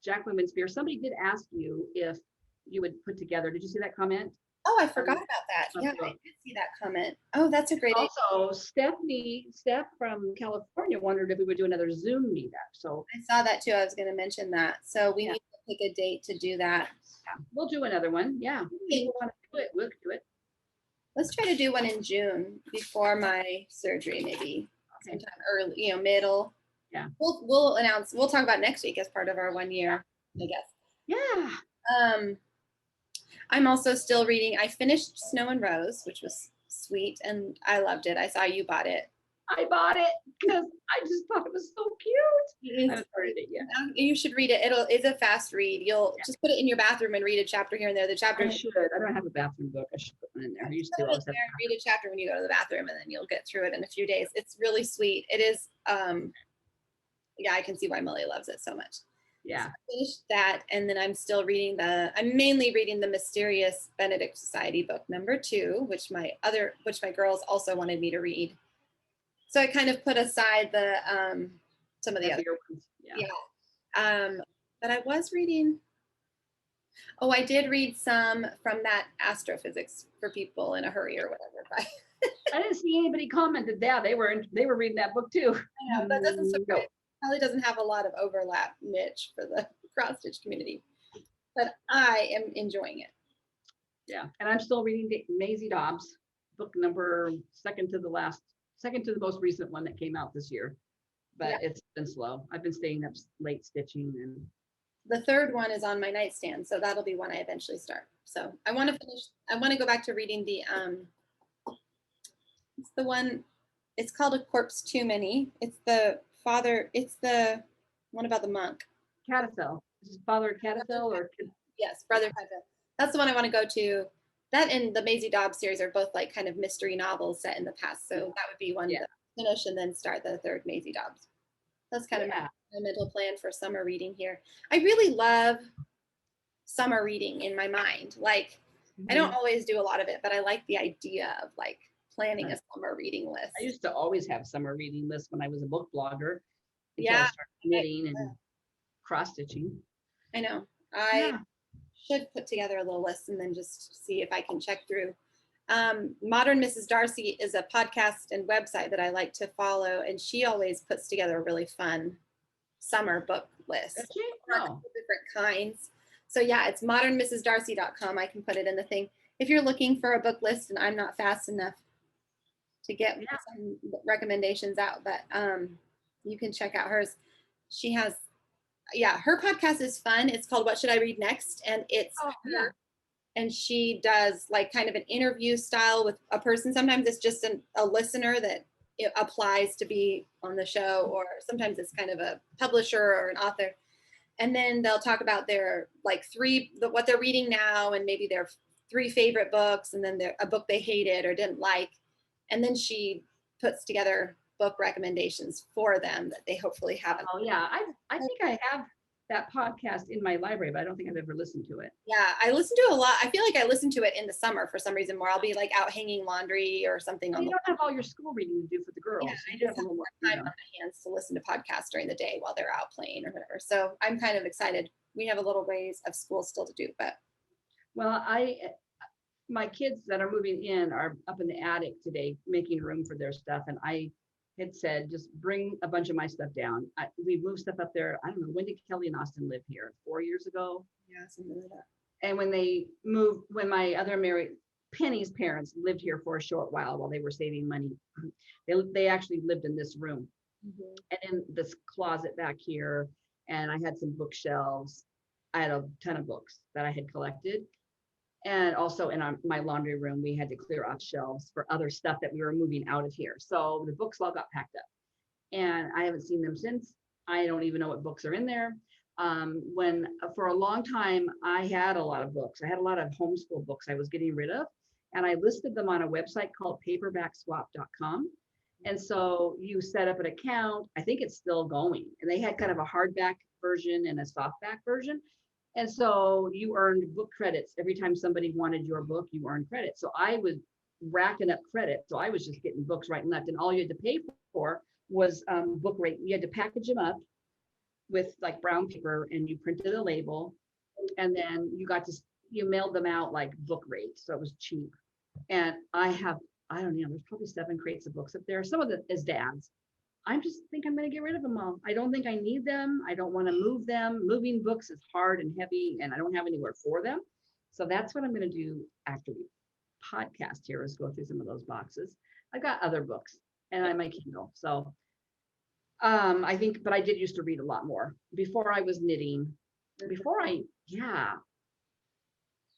Jacqueline Winspear. Somebody did ask you if you would put together. Did you see that comment? Oh, I forgot about that. Yeah, I did see that comment. Oh, that's a great idea. Also, Steph from California wondered if we would do another Zoom meetup. So I saw that too. I was going to mention that. So we need to pick a date to do that. we'll do another one. Yeah. People want to do it, we'll do it. Let's try to do one in June before my surgery, maybe sometime early, middle. Yeah. We'll talk about next week as part of our 1 year, I guess. Yeah. I'm also still reading. I finished Snow and Rose, which was sweet, and I loved it. I saw you bought it. I bought it because I just thought it was so cute. I haven't started it yet. You should read it. It's a fast read. You'll just put it in your bathroom and read a chapter here and there. The chapter. I should. I don't have a bathroom book. I should put one in there. I used to always have. Read a chapter when you go to the bathroom, and then you'll get through it in a few days. It's really sweet. It is. Yeah, I can see why Millie loves it so much. Yeah. So I finished that, and then I'm still reading I'm mainly reading the Mysterious Benedict Society book #2, which my girls also wanted me to read. So I kind of put aside the some of the other ones. Yeah. But I was reading. Oh, I did read some from that Astrophysics for People in a Hurry or whatever. I didn't see anybody commented that they were reading that book too. I know, that doesn't surprise. Probably doesn't have a lot of overlap niche for the cross stitch community, but I am enjoying it. Yeah, and I'm still reading Maisie Dobbs, book number second to the most recent one that came out this year, but it's been slow. I've been staying up late stitching, and the third one is on my nightstand, so that'll be one I eventually start. So I want to finish. I want to go back to reading the it's the one. It's called A Corpse Too Many. It's the one about the monk. Caddisel. Is it Father Caddisel or? Yes, Brother Caddisel. That's the one I want to go to. That and the Maisie Dobbs series are both like kind of mystery novels set in the past. So that would be one to finish and then start the third Maisie Dobbs. That's kind of my mental plan for summer reading here. I really love summer reading in my mind. Like I don't always do a lot of it, but I like the idea of like planning a summer reading list. I used to always have summer reading lists when I was a book blogger. I started knitting and cross stitching. I know. I should put together a little list and then just see if I can check through. Modern Mrs. Darcy is a podcast and website that I like to follow, and she always puts together really fun summer book list. Okay. A couple different kinds. So yeah, it's modernmrsdarcy.com. I can put it in the thing. If you're looking for a book list and I'm not fast enough to get some recommendations out, but you can check out hers. She has, yeah, her podcast is fun. It's called What Should I Read Next? And it's her, and she does like kind of an interview style with a person. Sometimes it's just a listener that it applies to be on the show, or sometimes it's kind of a publisher or an author. And then they'll talk about their like what they're reading now, and maybe their 3 favorite books, and then a book they hated or didn't like. And then she puts together book recommendations for them that they hopefully have. Oh yeah, I think I have that podcast in my library, but I don't think I've ever listened to it. Yeah, I listen to a lot. I feel like I listen to it in the summer for some reason, where I'll be like out hanging laundry or something. You don't have all your school reading to do for the girls. Yeah, so I you just have a have little more more time on my hands to listen to podcasts during the day while they're out playing or whatever. So I'm kind of excited. We have a little ways of school still to do, but. Well, my kids that are moving in are up in the attic today, making room for their stuff. And I had said, just bring a bunch of my stuff down. We moved stuff up there. I don't know, when did Kelly and Austin live here? 4 years ago? Yeah, something like that. And when they moved, when my other Penny's parents lived here for a short while they were saving money, they actually lived in this room. Mm-hmm. And in this closet back here. And I had some bookshelves. I had a ton of books that I had collected. And also in my laundry room, we had to clear off shelves for other stuff that we were moving out of here. So the books all got packed up, and I haven't seen them since. I don't even know what books are in there. When for a long time, I had a lot of books. I had a lot of homeschool books I was getting rid of, and I listed them on a website called paperbackswap.com. And so you set up an account. I think it's still going. And they had kind of a hardback version and a softback version. And so you earned book credits. Every time somebody wanted your book, you earned credit. So I was racking up credit. So I was just getting books right and left. And all you had to pay for was book rate. You had to package them up with like brown paper, and you printed a label. And then you mailed them out like book rate. So it was cheap. And I don't know, there's probably 7 crates of books up there. Some of it is Dad's. I just think I'm going to get rid of them all. I don't think I need them. I don't want to move them. Moving books is hard and heavy, and I don't have anywhere for them. So that's what I'm going to do after we podcast here, is go through some of those boxes. I've got other books and I my Kindle. So I think, but I did used to read a lot more before I was knitting.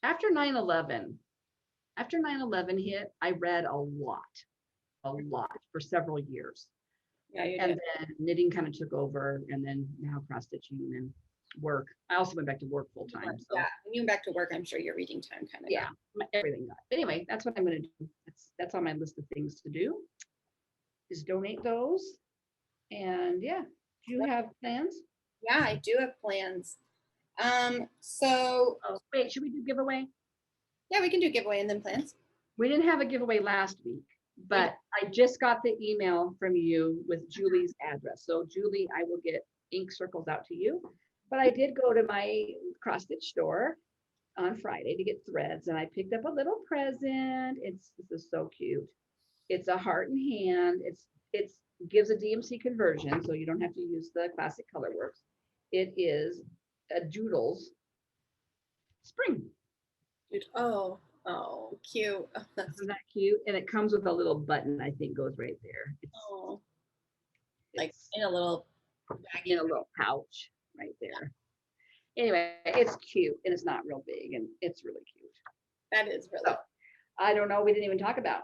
After 9/11 hit, I read a lot for several years. Yeah, you and did. Then knitting kind of took over, and then now cross stitching and work. I also went back to work full time. So. Yeah, when you went back to work, I'm sure your reading time kind of. Yeah, everything got. But anyway, that's what I'm going to do. That's on my list of things to do. Is donate those, and yeah. Do you have plans? Yeah, I do have plans. So. Oh, wait, should we do giveaway? Yeah, we can do giveaway and then plans. We didn't have a giveaway last week. But I just got the email from you with Julie's address. So Julie, I will get ink circles out to you. But I did go to my cross stitch store on Friday to get threads, and I picked up a little present. This is so cute. It's a heart and hand. It gives a DMC conversion, so you don't have to use the classic Colorworks. It is a Doodles spring. Oh, cute. Oh, Isn't that cute? And it comes with a little button, I think, goes right there. Like in a little baggie, in a little pouch right there. Anyway, it's cute, and it's not real big, and it's really cute. That is really. So, I don't know. We didn't even talk about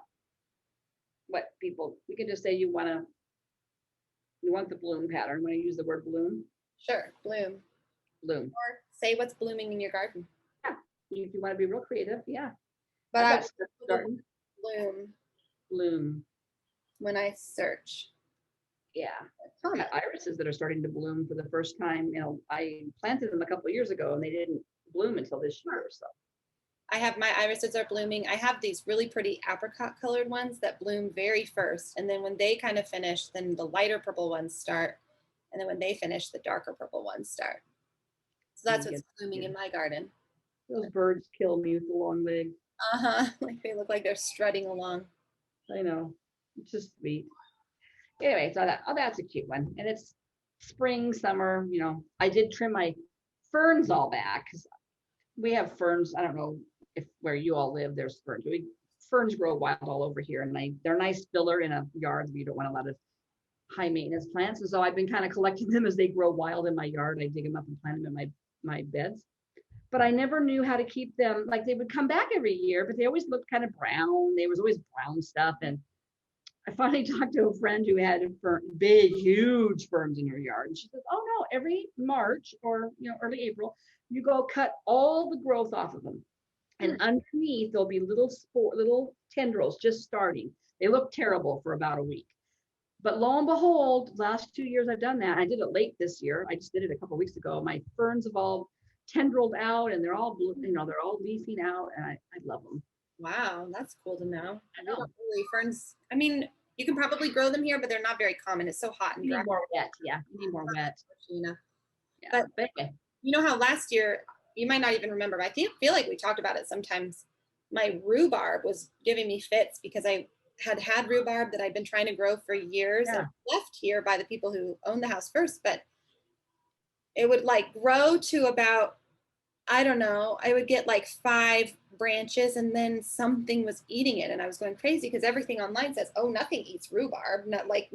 what people. We can just say you want the bloom pattern. Want to use the word bloom? Sure, bloom. Bloom. Or say what's blooming in your garden. Yeah, if you want to be real creative, yeah. But I starting bloom when I search. Yeah, I got irises that are starting to bloom for the first time. You know, I planted them a couple of years ago, and they didn't bloom until this year. So I have my irises are blooming. I have these really pretty apricot colored ones that bloom very first, and then when they kind of finish, then the lighter purple ones start, and then when they finish, the darker purple ones start. So that's what's blooming in my garden. Those birds kill me with the long legs. Like they look like they're strutting along. I know. It's just sweet. Anyway, so that's a cute one. And it's spring, summer, I did trim my ferns all back because we have ferns. I don't know if where you all live, there's ferns. Ferns grow wild all over here, and they're nice filler in a yard where you don't want a lot of high maintenance plants. And so I've been kind of collecting them as they grow wild in my yard. I dig them up and plant them in my beds. But I never knew how to keep them. Like, they would come back every year, but they always looked kind of brown. There was always brown stuff. And I finally talked to a friend who had big, huge ferns in her yard. And she says, oh no, every March or early April, you go cut all the growth off of them. And underneath there'll be little tendrils just starting. They look terrible for about a week. But lo and behold, last 2 years I've done that. I did it late this year. I just did it a couple of weeks ago. My ferns have all tendrilled out, and they're all blue, they're all leafing out, and I love them. Wow, that's cool to know. I know. Ferns, I mean, you can probably grow them here, but they're not very common. It's so hot and You dry. need more wet. Yeah, you need more wet. Yeah. But anyway. You know how last year, you might not even remember, but I feel like we talked about it sometimes. My rhubarb was giving me fits because I had rhubarb that I'd been trying to grow for years and left here by the people who owned the house first, but it would like grow to about, I don't know, I would get like 5 branches and then something was eating it. And I was going crazy because everything online says, oh, nothing eats rhubarb. Not like,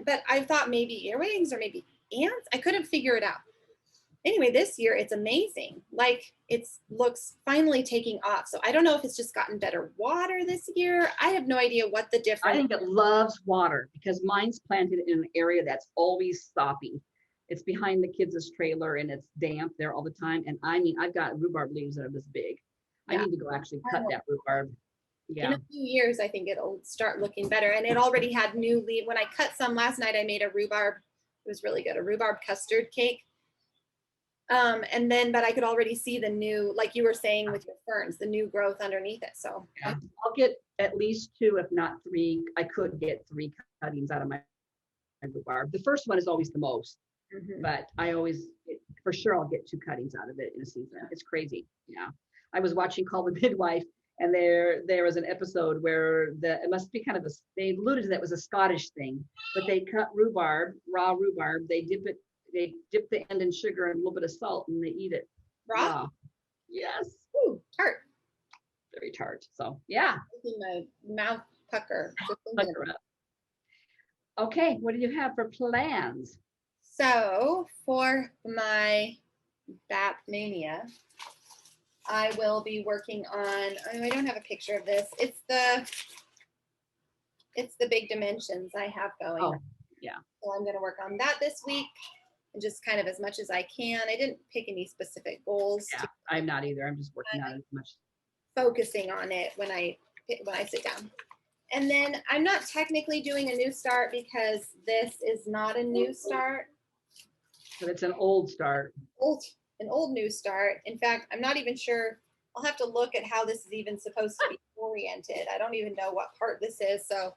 but I thought maybe earwigs or maybe ants. I couldn't figure it out. Anyway, this year it's amazing. Like, it looks finally taking off. So I don't know if it's just gotten better water this year. I have no idea what the difference. I think it loves water because mine's planted in an area that's always soppy. It's behind the kids' trailer and it's damp there all the time. And I mean, I've got rhubarb leaves that are this big. Yeah. I need to go actually cut that rhubarb. Yeah. In a few years, I think it'll start looking better. And it already had new leaf. When I cut some last night, I made a rhubarb. It was really good. A rhubarb custard cake. But I could already see the new, like you were saying with your ferns, the new growth underneath it. So yeah. I'll get at least 2, if not 3. I could get 3 cuttings out of my rhubarb. The first one is always the most, but for sure I'll get 2 cuttings out of it in a season. It's crazy. Yeah. I was watching Call the Midwife, and there was an episode where it must be kind of they alluded to that was a Scottish thing, but they cut raw rhubarb, they dip the end in sugar and a little bit of salt, and they eat it raw. Yes. Ooh, tart. Very tart. So yeah. My mouth pucker. Okay, what do you have for plans? So for my BAP Mania, I will be working on, I don't have a picture of this. It's the big dimensions I have going. Oh, yeah. So I'm going to work on that this week. And just kind of as much as I can. I didn't pick any specific goals. Yeah, I'm not either. I'm just working on it as much. Focusing on it when I sit down. And then I'm not technically doing a new start because this is not a new start. But it's an old start. An old new start. In fact, I'm not even sure. I'll have to look at how this is even supposed to be oriented. I don't even know what part this is. So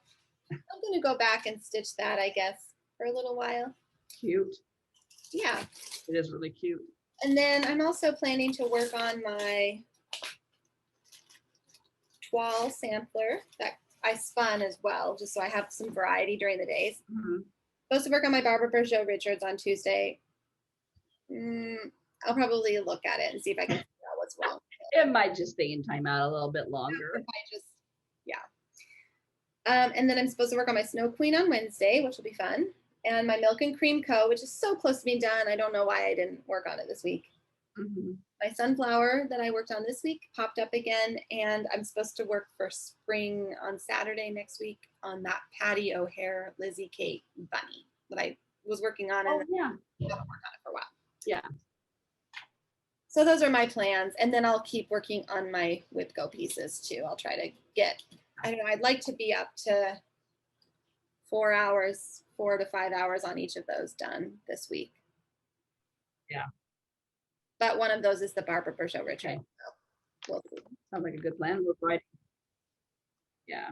I'm going to go back and stitch that, I guess, for a little while. Cute. Yeah. It is really cute. And then I'm also planning to work on my toile sampler that I spun as well, just so I have some variety during the days. Supposed to work on my Barbara Peugeot Richards on Tuesday. I'll probably look at it and see if I can figure out what's wrong. It might just stay in timeout a little bit longer. And then I'm supposed to work on my Snow Queen on Wednesday, which will be fun. And my Milk and Cream Co., which is so close to being done. I don't know why I didn't work on it this week. My sunflower that I worked on this week popped up again, and I'm supposed to work for spring on Saturday next week on that Patty O'Hare Lizzie Kate bunny that I was working on. And I haven't worked on it for a while. Yeah. So those are my plans, and then I'll keep working on my Whip Go pieces too. I'll try to get, I don't know, I'd like to be up to 4 to 5 hours on each of those done this week. Yeah. But one of those is the Barbara Peugeot Richard. Okay. So we'll see. Sounds like a good plan. We're right. Yeah.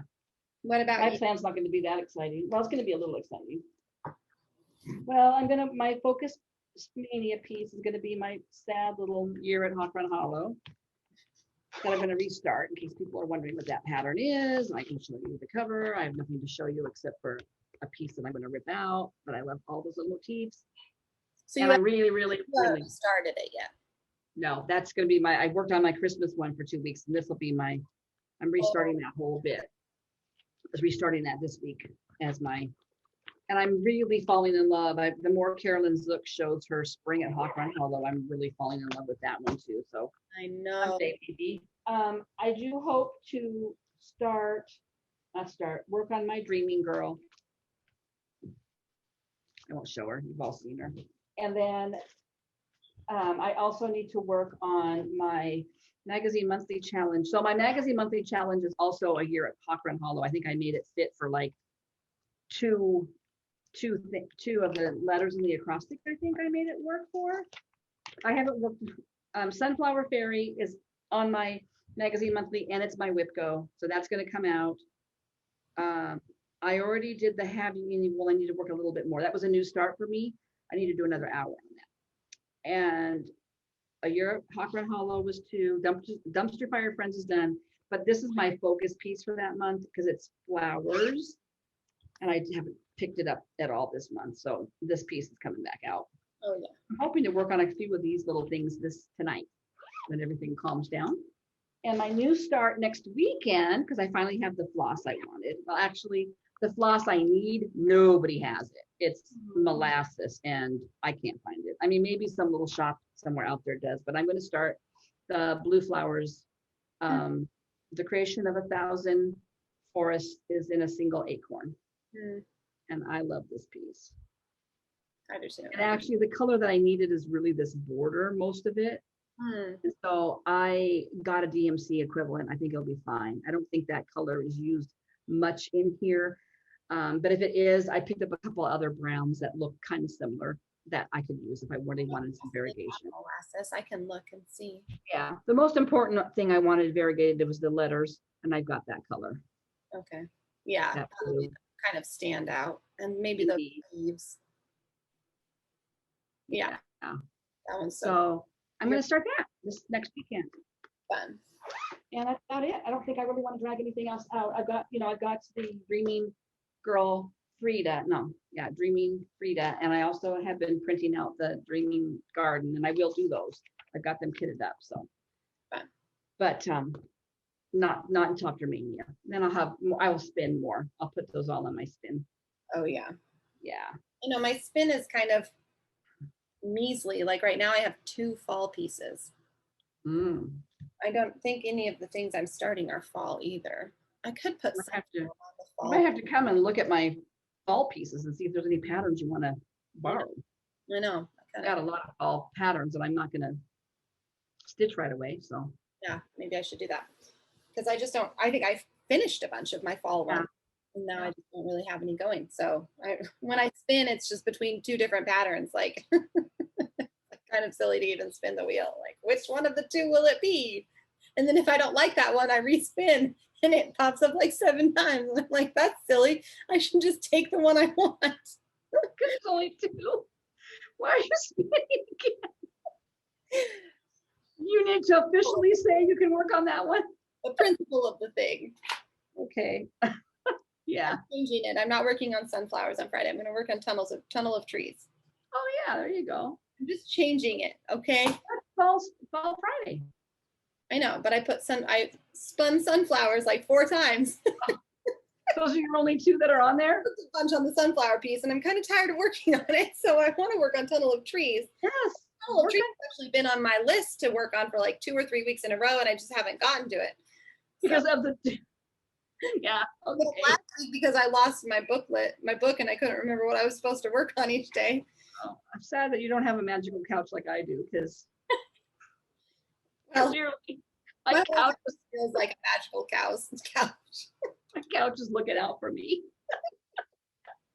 What about my you? plan's not going to be that exciting. Well, it's going to be a little exciting. Well, my focus mania piece is going to be my sad little year at Hawk Run Hollow that I'm going to restart in case people are wondering what that pattern is. And I can show you the cover. I have nothing to show you except for a piece that I'm going to rip out, but I love all those little motifs. So And you I'm really, really, really, haven't started it yet. no, that's going to be I worked on my Christmas one for 2 weeks, and this will be I'm restarting that whole bit. I was restarting that this week as and I'm really falling in love. The more Carolyn Zook shows her spring at Hawk Run Hollow, I'm really falling in love with that one too. So I know. someday maybe. I do hope to work on my Dreaming Girl. I won't show her, you've all seen her. And then I also need to work on my Magazine Monthly Challenge. So my Magazine Monthly Challenge is also a year at Hawk Run Hollow. I think I made it fit for like two of the letters in the acrostics. I think I made it work for. I haven't worked. Sunflower Fairy is on my Magazine Monthly, and it's my WIPGO, so that's going to come out. I already did the well, I need to work a little bit more. That was a new start for me. I need to do another hour on that. And a year at Hawk Run Hollow was 2. Dumpster Fire Friends is done, but this is my focus piece for that month because it's flowers, and I haven't picked it up at all this month. So this piece is coming back out. Oh yeah. I'm hoping to work on a few of these little things tonight when everything calms down. And my new start next weekend, because I finally have the floss I wanted. Well, actually, the floss I need, nobody has it. It's molasses, and I can't find it. I mean, maybe some little shop somewhere out there does, but I'm going to start the Blue Flowers. The Creation of 1,000 Forests is in a single acorn. And I love this piece. I do too. And actually, the color that I needed is really this border, most of it. So I got a DMC equivalent. I think it'll be fine. I don't think that color is used much in here. But if it is, I picked up a couple of other browns that look kind of similar that I could use if I really wanted some variegation. Molasses, I can look and see. Yeah, the most important thing I wanted variegated was the letters, and I got that color. Okay. Yeah, That that would kind of stand out, and maybe the leaves. Yeah, Yeah. that one's So I'm going to start that this next weekend. fun. And that's about it. I don't think I really want to drag anything else out. I've got the Dreaming Girl Frida. Dreaming Frida. And I also have been printing out the Dreaming Garden, and I will do those. I've got them kitted up. So, fun. But not until after Mania. Then I will spin more. I'll put those all on my spin. Oh yeah. Yeah. My spin is kind of measly. Like right now I have 2 fall pieces. I don't think any of the things I'm starting are fall either. I could put some on the You fall. might have to come and look at my fall pieces and see if there's any patterns you want to borrow. I know. I've got a lot of fall patterns that I'm not going to stitch right away. So yeah, maybe I should do that. Because I think I finished a bunch of my fall ones. And now I just don't really have any going. So when I spin, it's just between 2 different patterns. Like, kind of silly to even spin the wheel. Like, which one of the 2 will it be? And then if I don't like that one, I respin, and it pops up like 7 times. I'm like, that's silly. I should just take the one I want. it's only 2. Why are you spinning again? You need to officially say you can work on that one. The principle of the thing. Okay. Yeah. I'm changing it. I'm not working on sunflowers on Friday. I'm going to work on tunnel of trees. Oh yeah, there you go. I'm just changing it. Okay. That's fall Friday. I know, but I spun sunflowers like 4 times. Those are your only 2 that are on there? Put a bunch on the sunflower piece, and I'm kind of tired of working on it. So I want to work on tunnel of trees. Yes. Tunnel of trees has actually been on my list to work on for like 2 or 3 weeks in a row, and I just haven't gotten to it. Because of the yeah. Okay. Last week, because I lost my book, and I couldn't remember what I was supposed to work on each day. Oh, I'm sad that you don't have a magical couch like I do, because clearly my couch feels like a magical couch. My couch is looking out for me.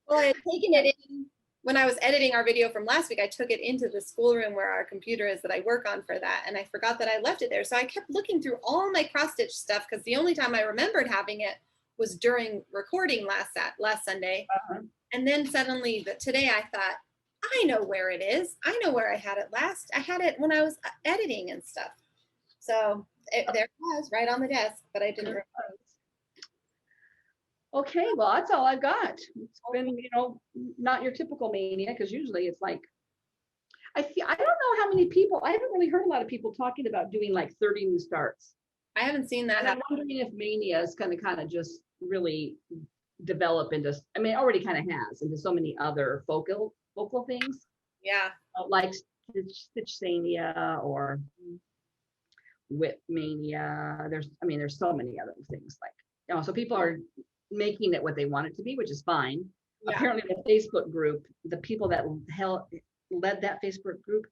Well, I had taken it in when I was editing our video from last week. I took it into the schoolroom where our computer is that I work on for that, and I forgot that I left it there. So I kept looking through all my cross stitch stuff, because the only time I remembered having it was during recording last Sunday. And then suddenly today I thought, I know where it is. I know where I had it last. I had it when I was editing and stuff. So there it was, right on the desk, but I didn't remember. Okay, well, that's all I've got. It's been, not your typical mania, because usually it's like, I don't know how many people, I haven't really heard a lot of people talking about doing like 30 new starts. I haven't seen that And I'm happen. wondering if mania is going to kind of just really develop into, I mean, it already kind of has into so many other focal things, Yeah. like Stitchsania or Whip Mania. There's so many other things like, so people are making it what they want it to be, which is fine. Yeah. Apparently the Facebook group, the people that led that Facebook group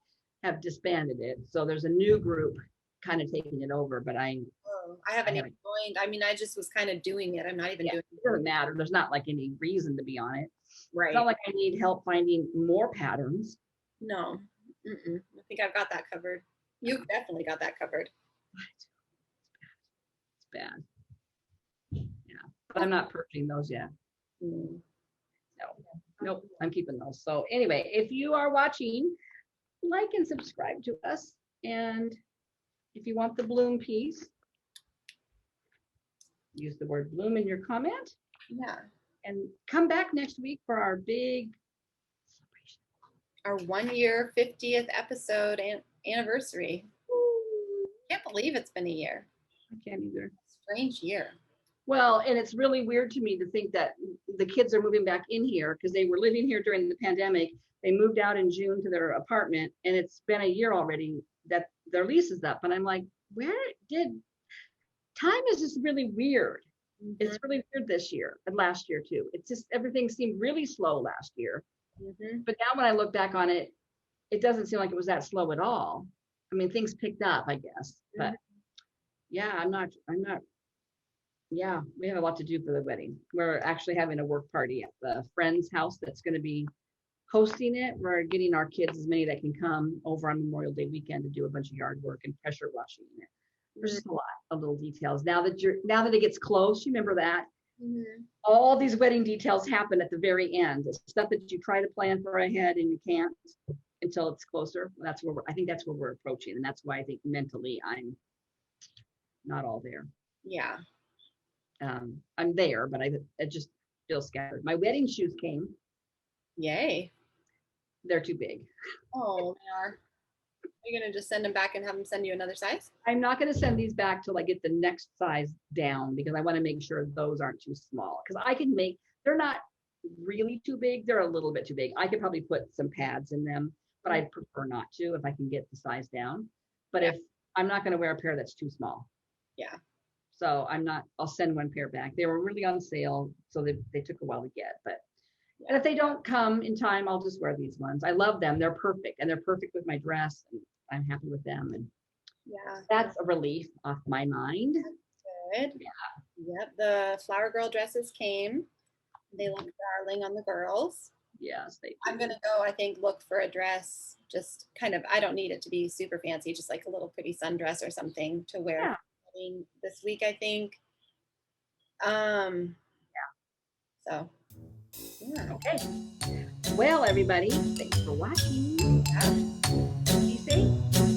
have disbanded it. So there's a new group kind of taking it over, but I haven't even joined. I mean, I just was kind of doing it. I'm not even doing it. It doesn't matter. There's not like any reason to be on it. Right. It's not like I need help finding more patterns. No. I think I've got that covered. You've definitely got that covered. It's bad. Yeah, but I'm not purging those yet. No, nope, I'm keeping those. So anyway, if you are watching, like and subscribe to us. And if you want the bloom piece, use the word bloom in your comment. Yeah. And come back next week for our big celebration. Our 1 year, 50th episode and anniversary. Can't believe it's been a year. I can't either. Strange year. Well, and it's really weird to me to think that the kids are moving back in here because they were living here during the pandemic. They moved out in June to their apartment, and it's been a year already that their lease is up. And I'm like, time is just really weird. It's really weird this year and last year too. It's just, everything seemed really slow last year. But now when I look back on it, it doesn't seem like it was that slow at all. I mean, things picked up, I guess, but yeah, yeah, we have a lot to do for the wedding. We're actually having a work party at the friend's house that's going to be hosting it. We're getting our kids, as many that can come, over on Memorial Day weekend to do a bunch of yard work and pressure washing it. There's just a lot of little details. Now that it gets close, you remember that all these wedding details happen at the very end. It's stuff that you try to plan for ahead and you can't until it's closer. That's where I think that's where we're approaching, and that's why I think mentally I'm not all there. Yeah. I'm there, but I just feel scattered. My wedding shoes came. Yay. They're too big. Oh, they are. Are you going to just send them back and have them send you another size? I'm not going to send these back till I get the next size down, because I want to make sure those aren't too small. Because they're not really too big. They're a little bit too big. I could probably put some pads in them, but I'd prefer not to if I can get the size down. But if I'm not going to wear a pair that's too small. Yeah. So I'll send one pair back. They were really on sale, so they took a while to get, and if they don't come in time, I'll just wear these ones. I love them. They're perfect, and they're perfect with my dress, and I'm happy with them. And yeah, that's a relief off my mind. Good. Yeah. Yep. The flower girl dresses came. They look darling on the girls. Yes, they do. I'm going to go, I think, look for a dress, just kind of, I don't need it to be super fancy, just like a little pretty sundress or something to wear. Yeah. This week, I think. So, yeah. Okay. Well, everybody, thanks for watching. Yeah. Be safe.